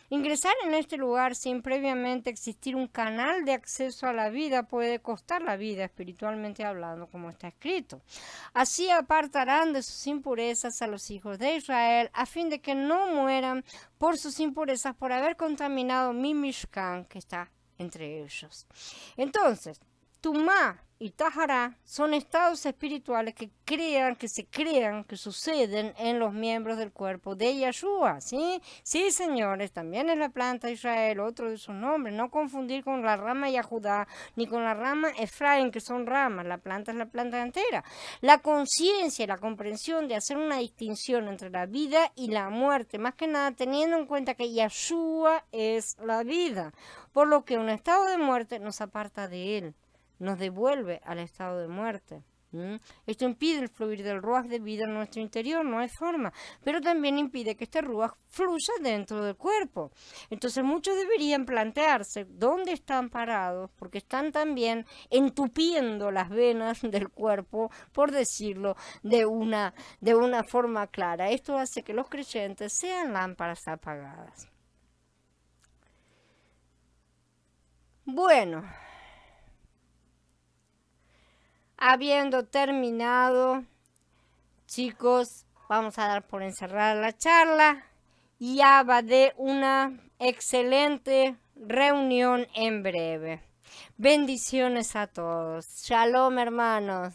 Ingresar en este lugar sin previamente existir un canal de acceso a la vida puede costar la vida espiritualmente hablando, como está escrito. Así apartarán de sus impurezas a los hijos de Israel a fin de que no mueran por sus impurezas por haber contaminado mi Mishkan que está entre ellos. Entonces, Tumá y Tahará son estados espirituales que que suceden en los miembros del cuerpo de Yeshua, ¿sí? Sí, señores, también es la planta Israel, otro de sus nombres, no confundir con la rama Yahudá, ni con la rama Efraín, que son ramas, la planta es la planta entera. La conciencia y la comprensión de hacer una distinción entre la vida y la muerte, más que nada teniendo en cuenta que Yeshua es la vida, por lo que un estado de muerte nos aparta de él, nos devuelve al estado de muerte. Esto impide el fluir del ruaj de vida en nuestro interior, no hay forma, pero también impide que este ruaj fluya dentro del cuerpo. Entonces muchos deberían plantearse dónde están parados, porque están también entupiendo las venas del cuerpo, por decirlo de una forma clara. Esto hace que los creyentes sean lámparas apagadas. Bueno, habiendo terminado, chicos, vamos a dar por encerrada la charla. Ya va de una excelente reunión en breve. Bendiciones a todos. Shalom, hermanos.